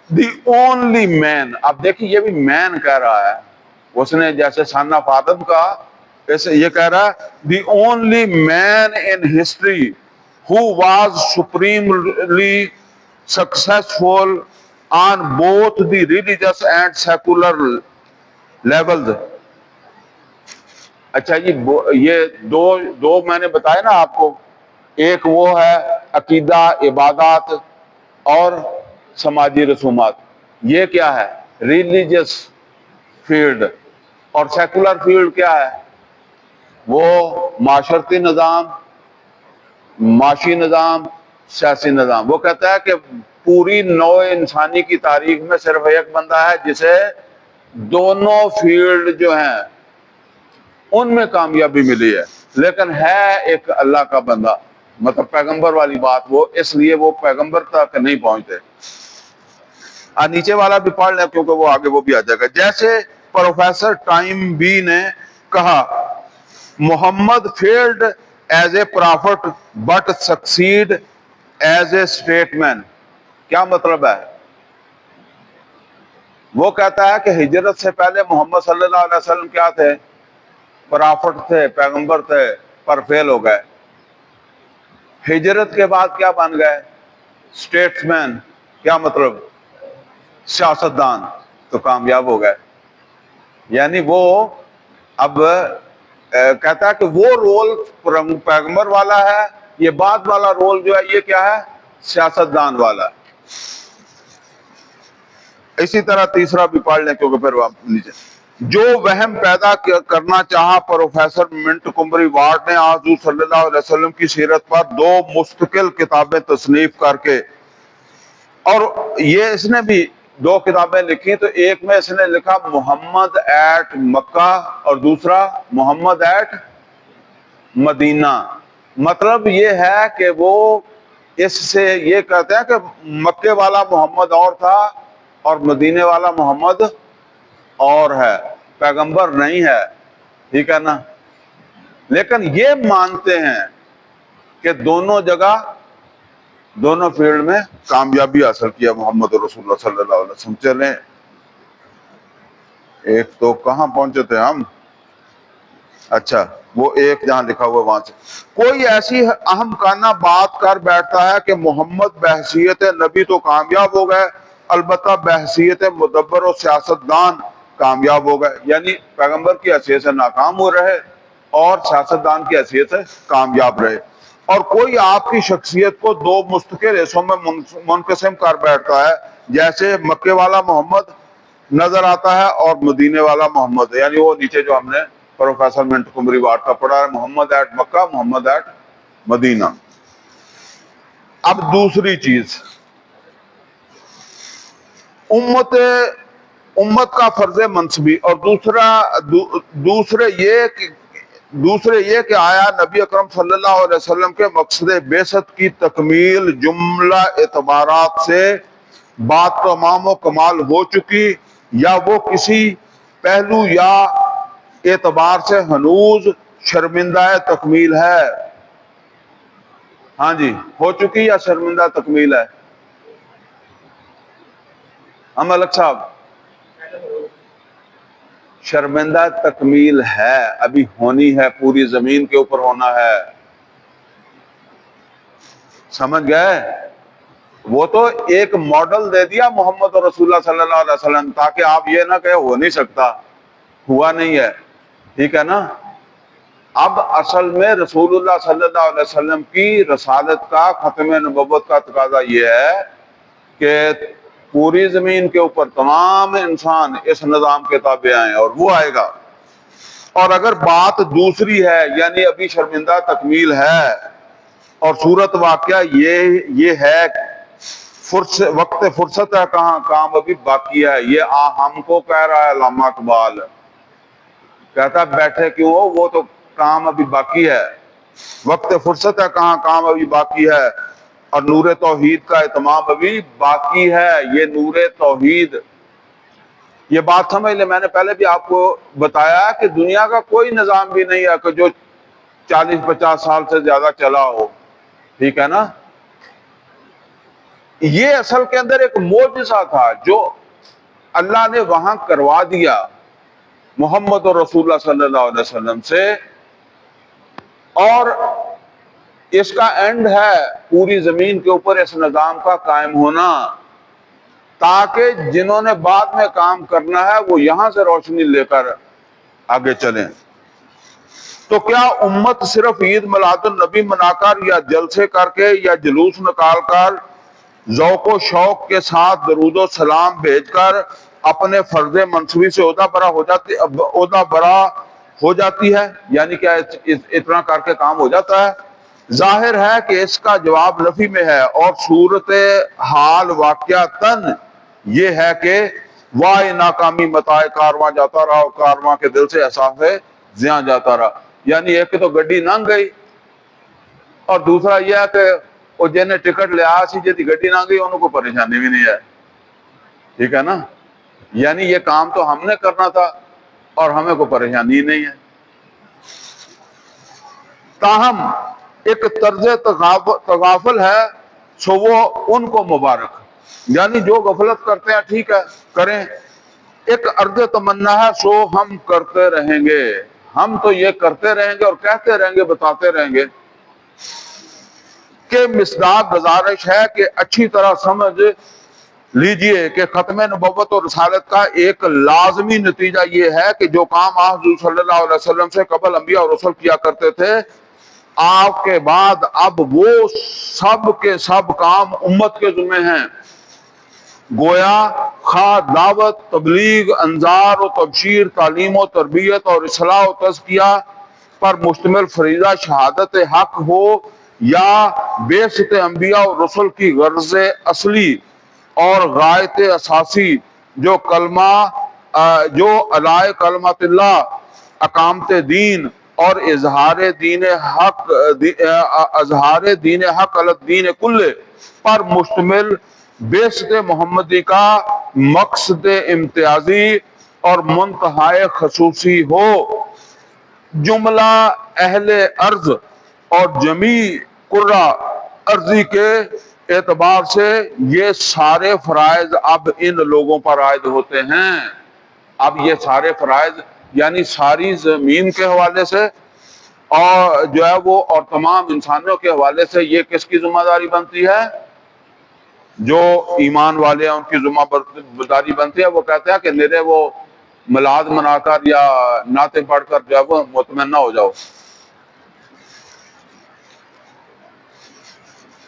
دی اونلی مین. اب دیکھیے یہ بھی مین کہہ رہا ہے، اس نے جیسے سن آف آدم کا، ایسے یہ کہہ رہا ہے the only man in history who was supremely successful on both the religious and secular levels. اچھا جی یہ دو میں نے بتایا نا آپ کو، ایک وہ ہے عقیدہ عبادات اور سماجی رسومات. یہ کیا ہے؟ Religious field. اور سیکولر فیلڈ کیا ہے؟ وہ معاشرتی نظام، معاشی نظام، سیاسی نظام. وہ کہتا ہے کہ پوری نوع انسانی کی تاریخ میں صرف ایک بندہ ہے جسے دونوں فیلڈ جو ہیں ان میں کامیابی ملی ہے، لیکن ہے ایک اللہ کا بندہ، مطلب پیغمبر والی بات. وہ اس لیے وہ پیغمبر تک نہیں پہنچتے. نیچے والا بھی پڑھ لیں کیونکہ وہ آگے وہ بھی آ جائے گا. جیسے پروفیسر ٹائم بی نے کہا Muhammad failed as a prophet but succeed as a statesman. کیا مطلب ہے؟ وہ کہتا ہے کہ ہجرت سے پہلے محمد صلی اللہ علیہ وسلم کیا تھے؟ پرافٹ تھے، پیغمبر تھے، پر فیل ہو گئے. ہجرت کے بعد کیا بن گئے؟ اسٹیٹسمین. کیا مطلب؟ سیاستدان. تو کامیاب ہو گئے. یعنی وہ اب کہتا ہے کہ وہ رول پیغمبر والا ہے، یہ بعد والا رول جو ہے یہ کیا ہے؟ سیاستدان والا. اسی طرح تیسرا بھی پڑھ لیں کیونکہ پھر نیچے جو وہم پیدا کرنا چاہا پروفیسر منٹ کمبری واٹ نے حضور صلی اللہ علیہ وسلم کی سیرت پر 2 مستقل کتابیں تصنیف کر کے، اور یہ اس نے بھی 2 کتابیں لکھی. تو ایک میں اس نے لکھا محمد ایٹ مکہ اور دوسرا محمد ایٹ مدینہ. مطلب یہ ہے کہ وہ اس سے یہ کہتے ہیں کہ مکے والا محمد اور تھا اور مدینے والا محمد اور ہے، پیغمبر نہیں ہے، ٹھیک ہے نا؟ لیکن یہ مانتے ہیں کہ دونوں جگہ دونوں فیلڈ میں کامیابی حاصل کیا محمد رسول اللہ صلی اللہ علیہ وسلم۔ چلیں ایک تو کہاں پہنچے تھے ہم؟ اچھا وہ ایک جہاں لکھا ہوا وہاں سے، کوئی ایسی اہم کانہ بات کر بیٹھتا ہے کہ محمد بحیثیت نبی تو کامیاب ہو گئے، البتہ بحیثیت مدبر و سیاستدان کامیاب ہو گئے، یعنی پیغمبر کی حیثیت سے ناکام ہو رہے اور سیاستدان کی حیثیت سے کامیاب رہے۔ اور کوئی آپ کی شخصیت کو دو مستقل حصوں میں منقسم کر بیٹھتا ہے، جیسے مکے والا محمد نظر آتا ہے اور مدینے والا محمد، یعنی وہ نیچے جو ہم نے پروفیسر منٹو کمری واٹ کا پڑھا ہے، محمد at Mecca, Muhammad at Medina. اب دوسری چیز، امت کا فرض منصبی، اور دوسرے یہ کہ آیا نبی اکرم صلی اللہ علیہ وسلم کے مقصد بعثت کی تکمیل جملہ اعتبارات سے بات تمام و کمال ہو چکی، یا وہ کسی پہلو یا اعتبار سے ہنوز شرمندہ تکمیل ہے؟ ہاں جی، ہو چکی یا شرمندہ تکمیل ہے؟ ہم ملک صاحب، شرمندہ تکمیل ہے، ابھی ہونی ہے، پوری زمین کے اوپر ہونا ہے، سمجھ گئے؟ وہ تو ایک ماڈل دے دیا محمد رسول اللہ صلی اللہ علیہ وسلم، تاکہ آپ یہ نہ کہے ہو نہیں سکتا، ہوا نہیں ہے، ٹھیک ہے نا؟ اب اصل میں رسول اللہ صلی اللہ علیہ وسلم کی رسالت کا، ختم نبوت کا تقاضا یہ ہے کہ پوری زمین کے اوپر تمام انسان اس نظام کے تابع آئیں، اور وہ آئے گا۔ اور اگر بات دوسری ہے، یعنی ابھی شرمندہ تکمیل ہے، اور صورت واقعہ یہ ہے وقت فرصت ہے، کہاں کام ابھی باقی ہے، یہ ہم کو کہہ رہا ہے علامہ اقبال، کہتا بیٹھے کیوں ہو، وہ تو کام ابھی باقی ہے، وقت فرصت ہے، کہاں کام ابھی باقی ہے، اور نور توحید کا اتمام ابھی باقی ہے۔ یہ نور توحید، یہ بات سمجھ لیں، میں نے پہلے بھی آپ کو بتایا کہ دنیا کا کوئی نظام بھی نہیں ہے کہ جو 40-50 سال سے زیادہ چلا ہو، ٹھیک ہے نا؟ یہ اصل کے اندر ایک معجزہ تھا جو اللہ نے وہاں کروا دیا محمد رسول اللہ صلی اللہ علیہ وسلم سے، اور اس کا اینڈ ہے پوری زمین کے اوپر اس نظام کا قائم ہونا، تاکہ جنہوں نے بعد میں کام کرنا ہے وہ یہاں سے روشنی لے کر آگے چلیں۔ تو کیا امت صرف عید میلاد النبی منا کر یا جلسے کر کے یا جلوس نکال کر ذوق و شوق کے ساتھ درود و سلام بھیج کر اپنے فرض منصبی سے عہدہ برا ہو جاتی ہے؟ یعنی کیا اتنا کر کے کام ہو جاتا ہے؟ ظاہر ہے کہ اس کا جواب نفی میں ہے، اور صورت حال واقعتاً یہ ہے کہ واہ ناکامی متائے کارواں جاتا رہا، اور کارواں کے دل سے احساس زیاں جاتا رہا۔ یعنی ایک تو گڈی ننگ گئی، اور دوسرا یہ ہے کہ وہ جنہیں ٹکٹ لیا سی جی گڈی نہ گئی انہوں کو پریشانی بھی نہیں ہے، ٹھیک ہے نا؟ یعنی یہ کام تو ہم نے کرنا تھا اور ہمیں کوئی پریشانی نہیں ہے۔ تاہم ایک طرز تغافل ہے، سو وہ ان کو مبارک، یعنی جو غفلت کرتے ہیں ٹھیک ہے کریں، ایک عرض تمنا ہے، سو ہم کرتے رہیں گے، ہم تو یہ کرتے رہیں گے اور کہتے رہیں گے، بتاتے رہیں گے کہ مصداق گزارش ہے کہ اچھی طرح سمجھ لیجئے کہ ختم نبوت اور رسالت کا ایک لازمی نتیجہ یہ ہے کہ جو کام آپ حضور صلی اللہ علیہ وسلم سے قبل انبیاء اور رسول کیا کرتے تھے، آپ کے بعد اب وہ سب کے سب کام امت کے ذمہ ہیں۔ گویا خواہ دعوت، تبلیغ، انذار و تبشیر، تعلیم و تربیت اور اصلاح و تزکیہ پر مشتمل فریضہ شہادت حق ہو، یا بعثت انبیاء اور رسل کی غرض اصلی اور غایت اساسی جو علائے کلمت اللہ، اقامت دین اور اظہار دین حق علی الدین کل پر مشتمل بعثت محمدی کا مقصد امتیازی اور منتہائے خصوصی ہو۔ جملہ اہل ارض اور جمیع قرہ ارضی کے اعتبار سے یہ سارے فرائض اب ان لوگوں پر عائد ہوتے ہیں۔ اب یہ سارے فرائض یعنی ساری زمین کے حوالے سے اور جو ہے وہ اور تمام انسانوں کے حوالے سے یہ کس کی ذمہ داری بنتی ہے؟ جو ایمان والے ہیں ان کی ذمہ داری بنتی ہے۔ وہ کہتے ہیں کہ میرے وہ میلاد منا کر یا نعتیں پڑھ کر جو ہے وہ مطمئن ہو جاؤ۔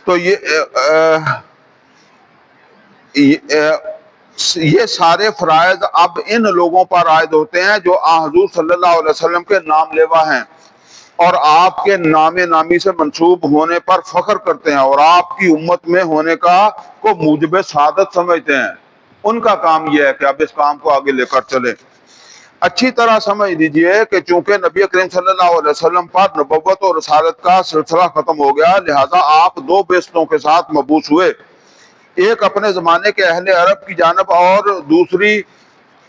تو یہ سارے فرائض اب ان لوگوں پر عائد ہوتے ہیں جو حضور صلی اللہ علیہ وسلم کے نام لیوا ہیں اور آپ کے نام نامی سے منسوب ہونے پر فخر کرتے ہیں اور آپ کی امت میں ہونے کو موجب سعادت سمجھتے ہیں۔ ان کا کام یہ ہے کہ اب اس کام کو آگے لے کر چلیں۔ اچھی طرح سمجھ لیجئے کہ چونکہ نبی کریم صلی اللہ علیہ وسلم پر نبوت اور رسالت کا سلسلہ ختم ہو گیا، لہذا آپ دو بعثتوں کے ساتھ مبعوث ہوئے، ایک اپنے زمانے کے اہل عرب کی جانب اور دوسری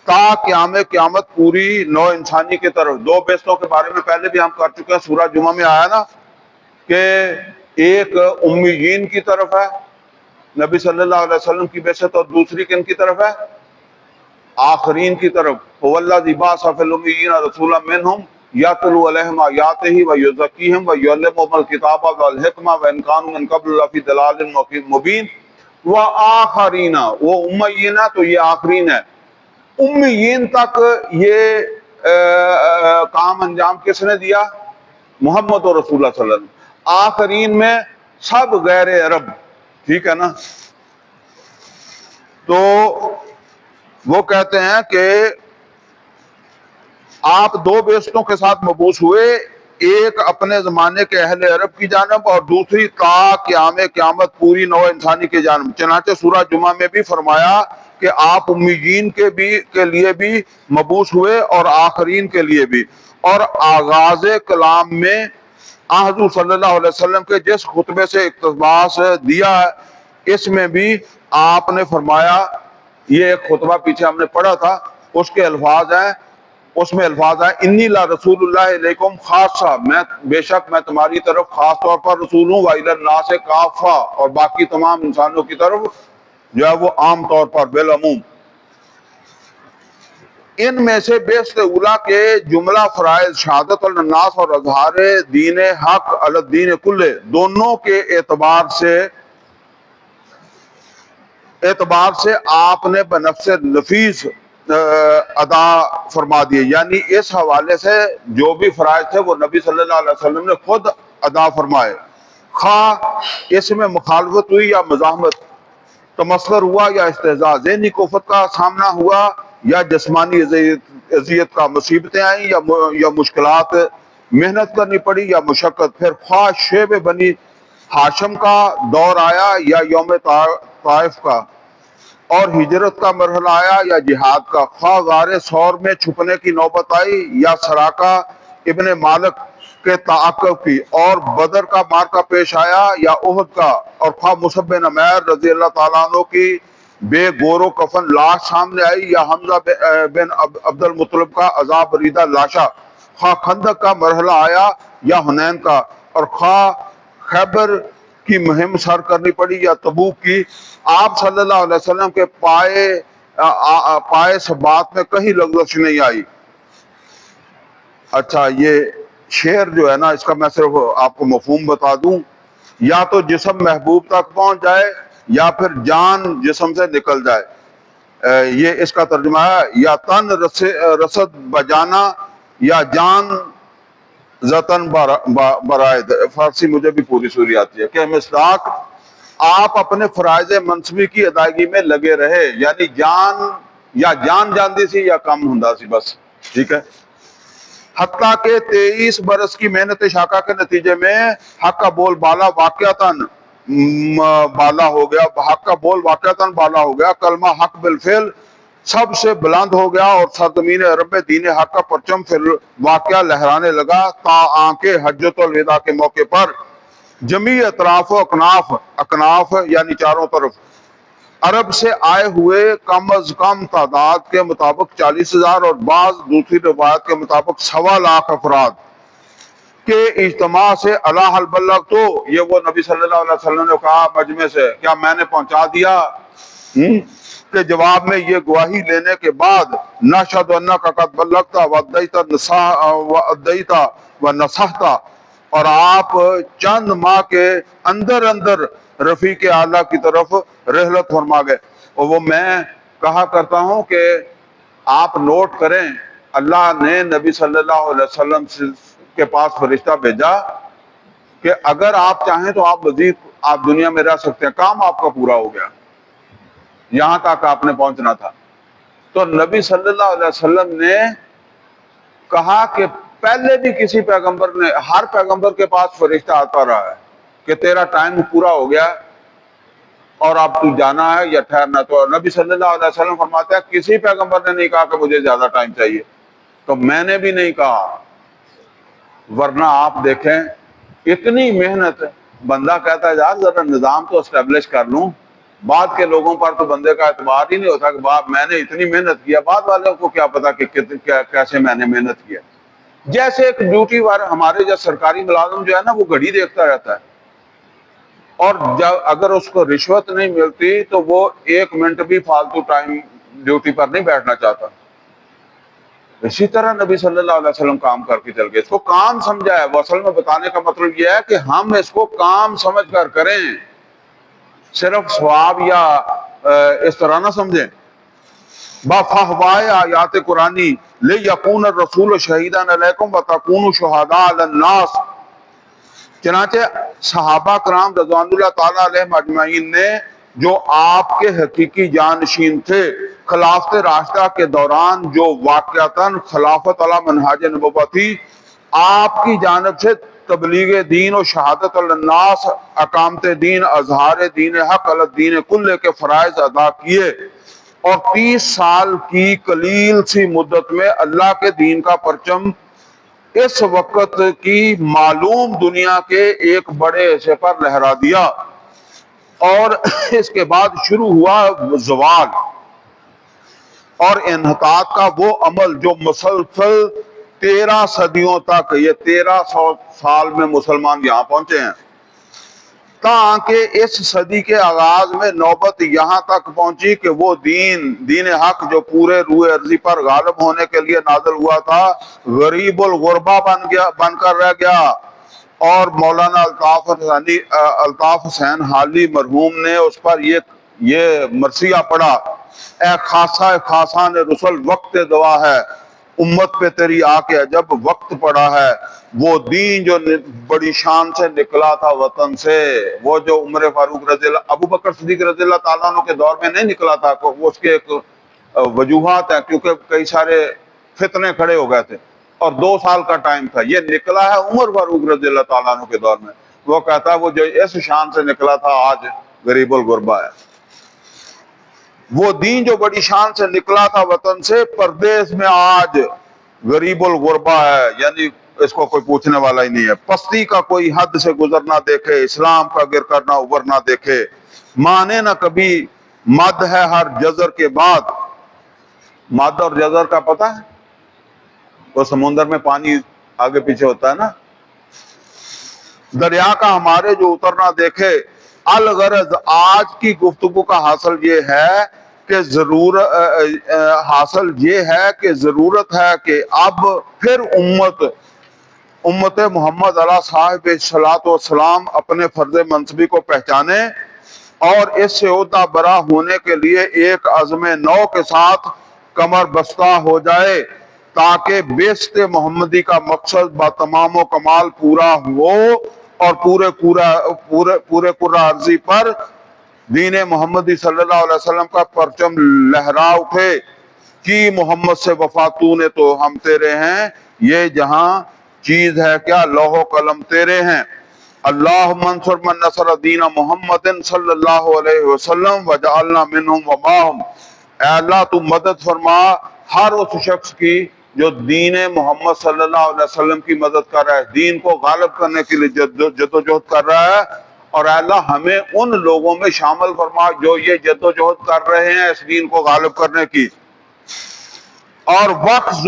تا قیامت پوری نو انسانی کی طرف۔ دو بعثتوں کے بارے میں پہلے بھی ہم کر چکے ہیں، سورہ جمعہ میں آیا نا کہ ایک امیین کی طرف ہے نبی صلی اللہ علیہ وسلم کی بعثت، اور دوسری کن کی طرف ہے؟ آخرین کی طرف۔ وَالَّذِي بَعَثَ فِي الْأُمِّيِّينَ رَسُولًا مِّنْهُمْ يَتْلُو عَلَيْهِمْ آيَاتِهِ وَيُزَكِّيهِمْ وَيُعَلِّمُهُمُ الْكِتَابَ وَالْحِكْمَةَ وَإِنْ كَانُوا مِن قَبْلُ لَفِي ضَلَالٍ مُّبِينٍ۔ وَآخَرِينَ، وہ امیین ہے تو یہ آخرین ہے۔ امیین تک یہ کام انجام کس نے دیا؟ محمد اور رسول اللہ صلی اللہ علیہ وسلم۔ آخرین میں سب غیر عرب، ٹھیک ہے نا؟ تو وہ کہتے ہیں کہ آپ دو بعثتوں کے ساتھ مبعوث ہوئے، ایک اپنے زمانے کے اہل عرب کی جانب اور دوسری تا قیامت پوری نو انسانی کی جانب۔ چنانچہ سورہ جمعہ میں بھی فرمایا کہ آپ امیین کے لیے بھی مبعوث ہوئے اور آخرین کے لیے بھی۔ اور آغاز کلام میں حضور صلی اللہ علیہ وسلم کے جس خطبے سے اقتباس دیا ہے اس میں بھی آپ نے فرمایا، یہ ایک خطبہ پیچھے ہم نے پڑھا تھا، اس کے الفاظ ہیں، اس میں الفاظ ہیں انی لا رسول اللہ علیکم خاصہ، بے شک میں تمہاری طرف خاص طور پر رسول ہوں، وَإِلَى النَّاسِ کافہ، اور باقی تمام انسانوں کی طرف جو ہے وہ عام طور پر بالعموم۔ ان میں سے بعثت اولیٰ کے جملہ فرائض شہادت الناس اور اظہار دین حق علی الدین کلہ دونوں کے اعتبار سے آپ نے بنفس نفیس ادا فرما دیے، یعنی اس حوالے سے جو بھی فرائض تھے وہ نبی صلی اللہ علیہ وسلم نے خود ادا فرمائے، خواہ اس میں مخالفت ہوئی یا مزاحمت، تمسخر ہوا یا استہزاء، ذہنی کفت کا سامنا ہوا یا جسمانی اذیت کا، مصیبتیں آئیں یا مشکلات، محنت کرنی پڑی یا مشقت، پھر خواہ شیب بنی ہاشم کا دور آیا یا یوم طائف کا، اور ہجرت کا مرحلہ آیا یا جہاد کا، خواہ غار ثور میں چھپنے کی نوبت آئی یا سراقہ ابن مالک کے تعاقب کی، اور بدر کا مارکہ پیش آیا یا احد کا، اور خواہ مصعب بن عمیر رضی اللہ تعالیٰ عنہ کی بے گور و کفن لاش سامنے آئی یا حمزہ بن عبد المطلب کا عذاب بریدہ لاشا، خواہ خندق کا مرحلہ آیا یا حنین کا، اور خواہ خیبر کی مہم سر کرنی پڑی یا تبوک کی، آپ صلی اللہ علیہ وسلم کے پائے ثبات میں کہیں لغزش نہیں آئی۔ اچھا، یہ شعر جو ہے نا، اس کا میں صرف آپ کو مفہوم بتا دوں، یا تو جسم محبوب تک پہنچ جائے یا پھر جان جسم سے نکل جائے، یہ اس کا ترجمہ ہے، یا تن رسد بجانا یا جان زتن برائد۔ فارسی مجھے بھی پوری سوری آتی ہے کہ مصداق آپ اپنے فرائض منصبی کی ادائیگی میں لگے رہے، یعنی جان جاندی سی یا کم ہوندا سی بس، ٹھیک ہے، حتیٰ کہ 23 برس کی محنت شاقہ کے نتیجے میں حق کا بول بالا واقعتاً بالا ہو گیا، حق کا بول واقعتاً بالا ہو گیا، کلمہ حق بالفعل سب سے بلند ہو گیا اور سرزمین عرب میں دین حق کا پرچم پھر واقعہ لہرانے لگا تا آنکہ حجت الوداع کے موقع پر جمی اطراف و اکناف یعنی چاروں طرف عرب سے آئے ہوئے کم از کم تعداد کے مطابق 40,000 اور بعض دوسری روایت کے مطابق 1.25 افراد کے اجتماع سے اللہ البلغ تو یہ وہ نبی صلی اللہ علیہ وسلم نے کہا مجمع سے کیا میں نے پہنچا دیا کے جواب میں یہ گواہی لینے کے بعد نشہد انک قد بلغت وادیت ونصحت اور آپ چند ماہ کے اندر اندر رفیق اعلیٰ کی طرف رحلت فرما گئے۔ اور وہ میں کہا کرتا ہوں کہ آپ نوٹ کریں اللہ نے نبی صلی اللہ علیہ وسلم کے پاس فرشتہ بھیجا کہ اگر آپ چاہیں تو آپ مزید آپ دنیا میں رہ سکتے ہیں، کام آپ کا پورا ہو گیا، یہاں تک آپ نے پہنچنا تھا۔ تو نبی صلی اللہ علیہ وسلم نے کہا کہ پہلے بھی کسی پیغمبر نے، ہر پیغمبر کے پاس فرشتہ آتا رہا ہے کہ تیرا ٹائم پورا ہو گیا اور اب تو جانا ہے یا ٹھہرنا۔ تو نبی صلی اللہ علیہ وسلم فرماتے ہیں کسی پیغمبر نے نہیں کہا کہ مجھے زیادہ ٹائم چاہیے، تو میں نے بھی نہیں کہا۔ ورنہ آپ دیکھیں اتنی محنت، بندہ کہتا ہے یار ذرا نظام تو اسٹیبلش کر لوں، بعد کے لوگوں پر تو بندے کا اعتبار ہی نہیں ہوتا کہ میں نے اتنی محنت کیا، بعد والوں کو کیا پتا کہ کیسے میں نے محنت کیا۔ جیسے ایک ڈیوٹی وار ہمارے جو سرکاری ملازم جو ہے نا وہ گھڑی دیکھتا رہتا ہے، اور جب اگر اس کو رشوت نہیں ملتی تو وہ 1 منٹ بھی فالتو ٹائم ڈیوٹی پر نہیں بیٹھنا چاہتا۔ اسی طرح نبی صلی اللہ علیہ وسلم کام کر کے چل گئے، اس کو کام سمجھا ہے۔ وہ اصل میں بتانے کا مطلب یہ ہے کہ ہم اس کو کام سمجھ کر کریں، صرف ثواب یا اس طرح نہ سمجھیں۔ بافہوائے آیات قرآنی لیکون الرسول شہیدا علیکم وتکونوا شہداء علی الناس، چنانچہ صحابہ کرام رضوان اللہ تعالیٰ علیہم اجمعین نے جو آپ کے حقیقی جانشین تھے خلافت راشدہ کے دوران جو واقعتاً خلافت علی منہاج نبوت تھی، آپ کی جانب سے تبلیغ دین و شہادت الناس، اقامت دین، اظہار دین حق علی الدین کلہ کے فرائض ادا کیے، اور 30 سال کی قلیل سی مدت میں اللہ کے دین کا پرچم اس وقت کی معلوم دنیا کے ایک بڑے حصے پر لہرا دیا۔ اور اس کے بعد شروع ہوا زوال اور انحطاط کا وہ عمل جو مسلسل 13 صدیوں تک، یہ 1300 سال میں مسلمان یہاں پہنچے ہیں، تاکہ اس صدی کے آغاز میں نوبت یہاں تک پہنچی کہ وہ دین حق جو پورے روئے ارضی پر غالب ہونے کے لیے نازل ہوا تھا غریب الغربا بن کر رہ گیا۔ اور مولانا الطاف حسین حالی مرحوم نے اس پر یہ مرثیہ پڑھا، اے خاصان رسل وقت دعا ہے، امت پہ تیری آ کے عجب وقت پڑا ہے، وہ دین جو بڑی شان سے نکلا تھا وطن سے، وہ جو عمر فاروق رضی اللہ، ابو بکر صدیق رضی اللہ تعالیٰ عنہ کے دور میں نہیں نکلا تھا، وہ اس کے ایک وجوہات ہیں، کیونکہ کئی سارے فتنے کھڑے ہو گئے تھے اور 2 سال کا ٹائم تھا۔ یہ نکلا ہے عمر فاروق رضی اللہ تعالیٰ عنہ کے دور میں، وہ کہتا ہے وہ جو اس شان سے نکلا تھا آج غریب الغربا ہے۔ وہ دین جو بڑی شان سے نکلا تھا وطن سے پردیس میں آج غریب الغربا ہے، یعنی اس کو کوئی پوچھنے والا ہی نہیں ہے۔ پستی کا کوئی حد سے گزر نہ دیکھے، اسلام کا گر کر نہ ابھر نہ دیکھے، مانے نہ کبھی مد ہے ہر جزر کے بعد۔ مد اور جزر کا پتہ ہے؟ وہ سمندر میں پانی آگے پیچھے ہوتا ہے نا۔ دریا کا ہمارے جو اترنا دیکھے، الغرض آج کی گفتگو کا حاصل یہ ہے کہ ضرورت ہے کہ اب پھر امت محمد علیہ صاحب صلاۃ والسلام اپنے فرض منصبی کو پہچانے اور اس سے عہدہ برا ہونے کے لیے ایک عزم نو کے ساتھ کمر بستہ ہو جائے، تاکہ بعثت محمدی کا مقصد با تمام و کمال پورا ہو اور پورے کرہ ارضی پر دین محمدی صلی اللہ علیہ وسلم کا پرچم لہرا اٹھے کہ محمد سے وفا تو نے تو ہم تیرے ہیں، یہ جہاں چیز ہے کیا لوح و قلم تیرے ہیں۔ اللہم انصر من نصر دین محمد صلی اللہ علیہ وسلم وجعلنا منہم وماہم۔ اے اللہ تو مدد فرما ہر اس شخص کی جو دین محمد صلی اللہ علیہ وسلم کی مدد کر رہا ہے، دین کو غالب کرنے کے لیے جدوجہد کر رہا ہے، اور اے اللہ ہمیں ان لوگوں میں شامل فرما جو یہ جدوجہد کر رہے ہیں اس دین کو غالب کرنے کی، اور وقت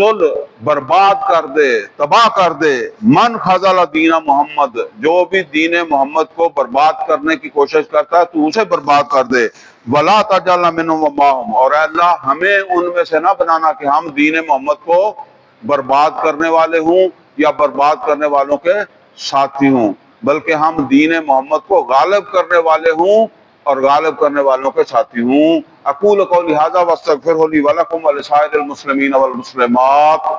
برباد کر دے، تباہ کر دے من خزل دین محمد، جو بھی دین محمد کو برباد کرنے کی کوشش کرتا ہے تو اسے برباد کر دے، ولا تجعلنا منہم ومعہم، اور اے اللہ ہمیں ان میں سے نہ بنانا کہ ہم دین محمد کو برباد کرنے والے ہوں یا برباد کرنے والوں کے ساتھی ہوں، بلکہ ہم دین محمد کو غالب کرنے والے ہوں اور غالب کرنے والوں کے ساتھی ہوں۔ اقول قولی ھذا واستغفر لی ولکم ولسائر المسلمین والمسلمات۔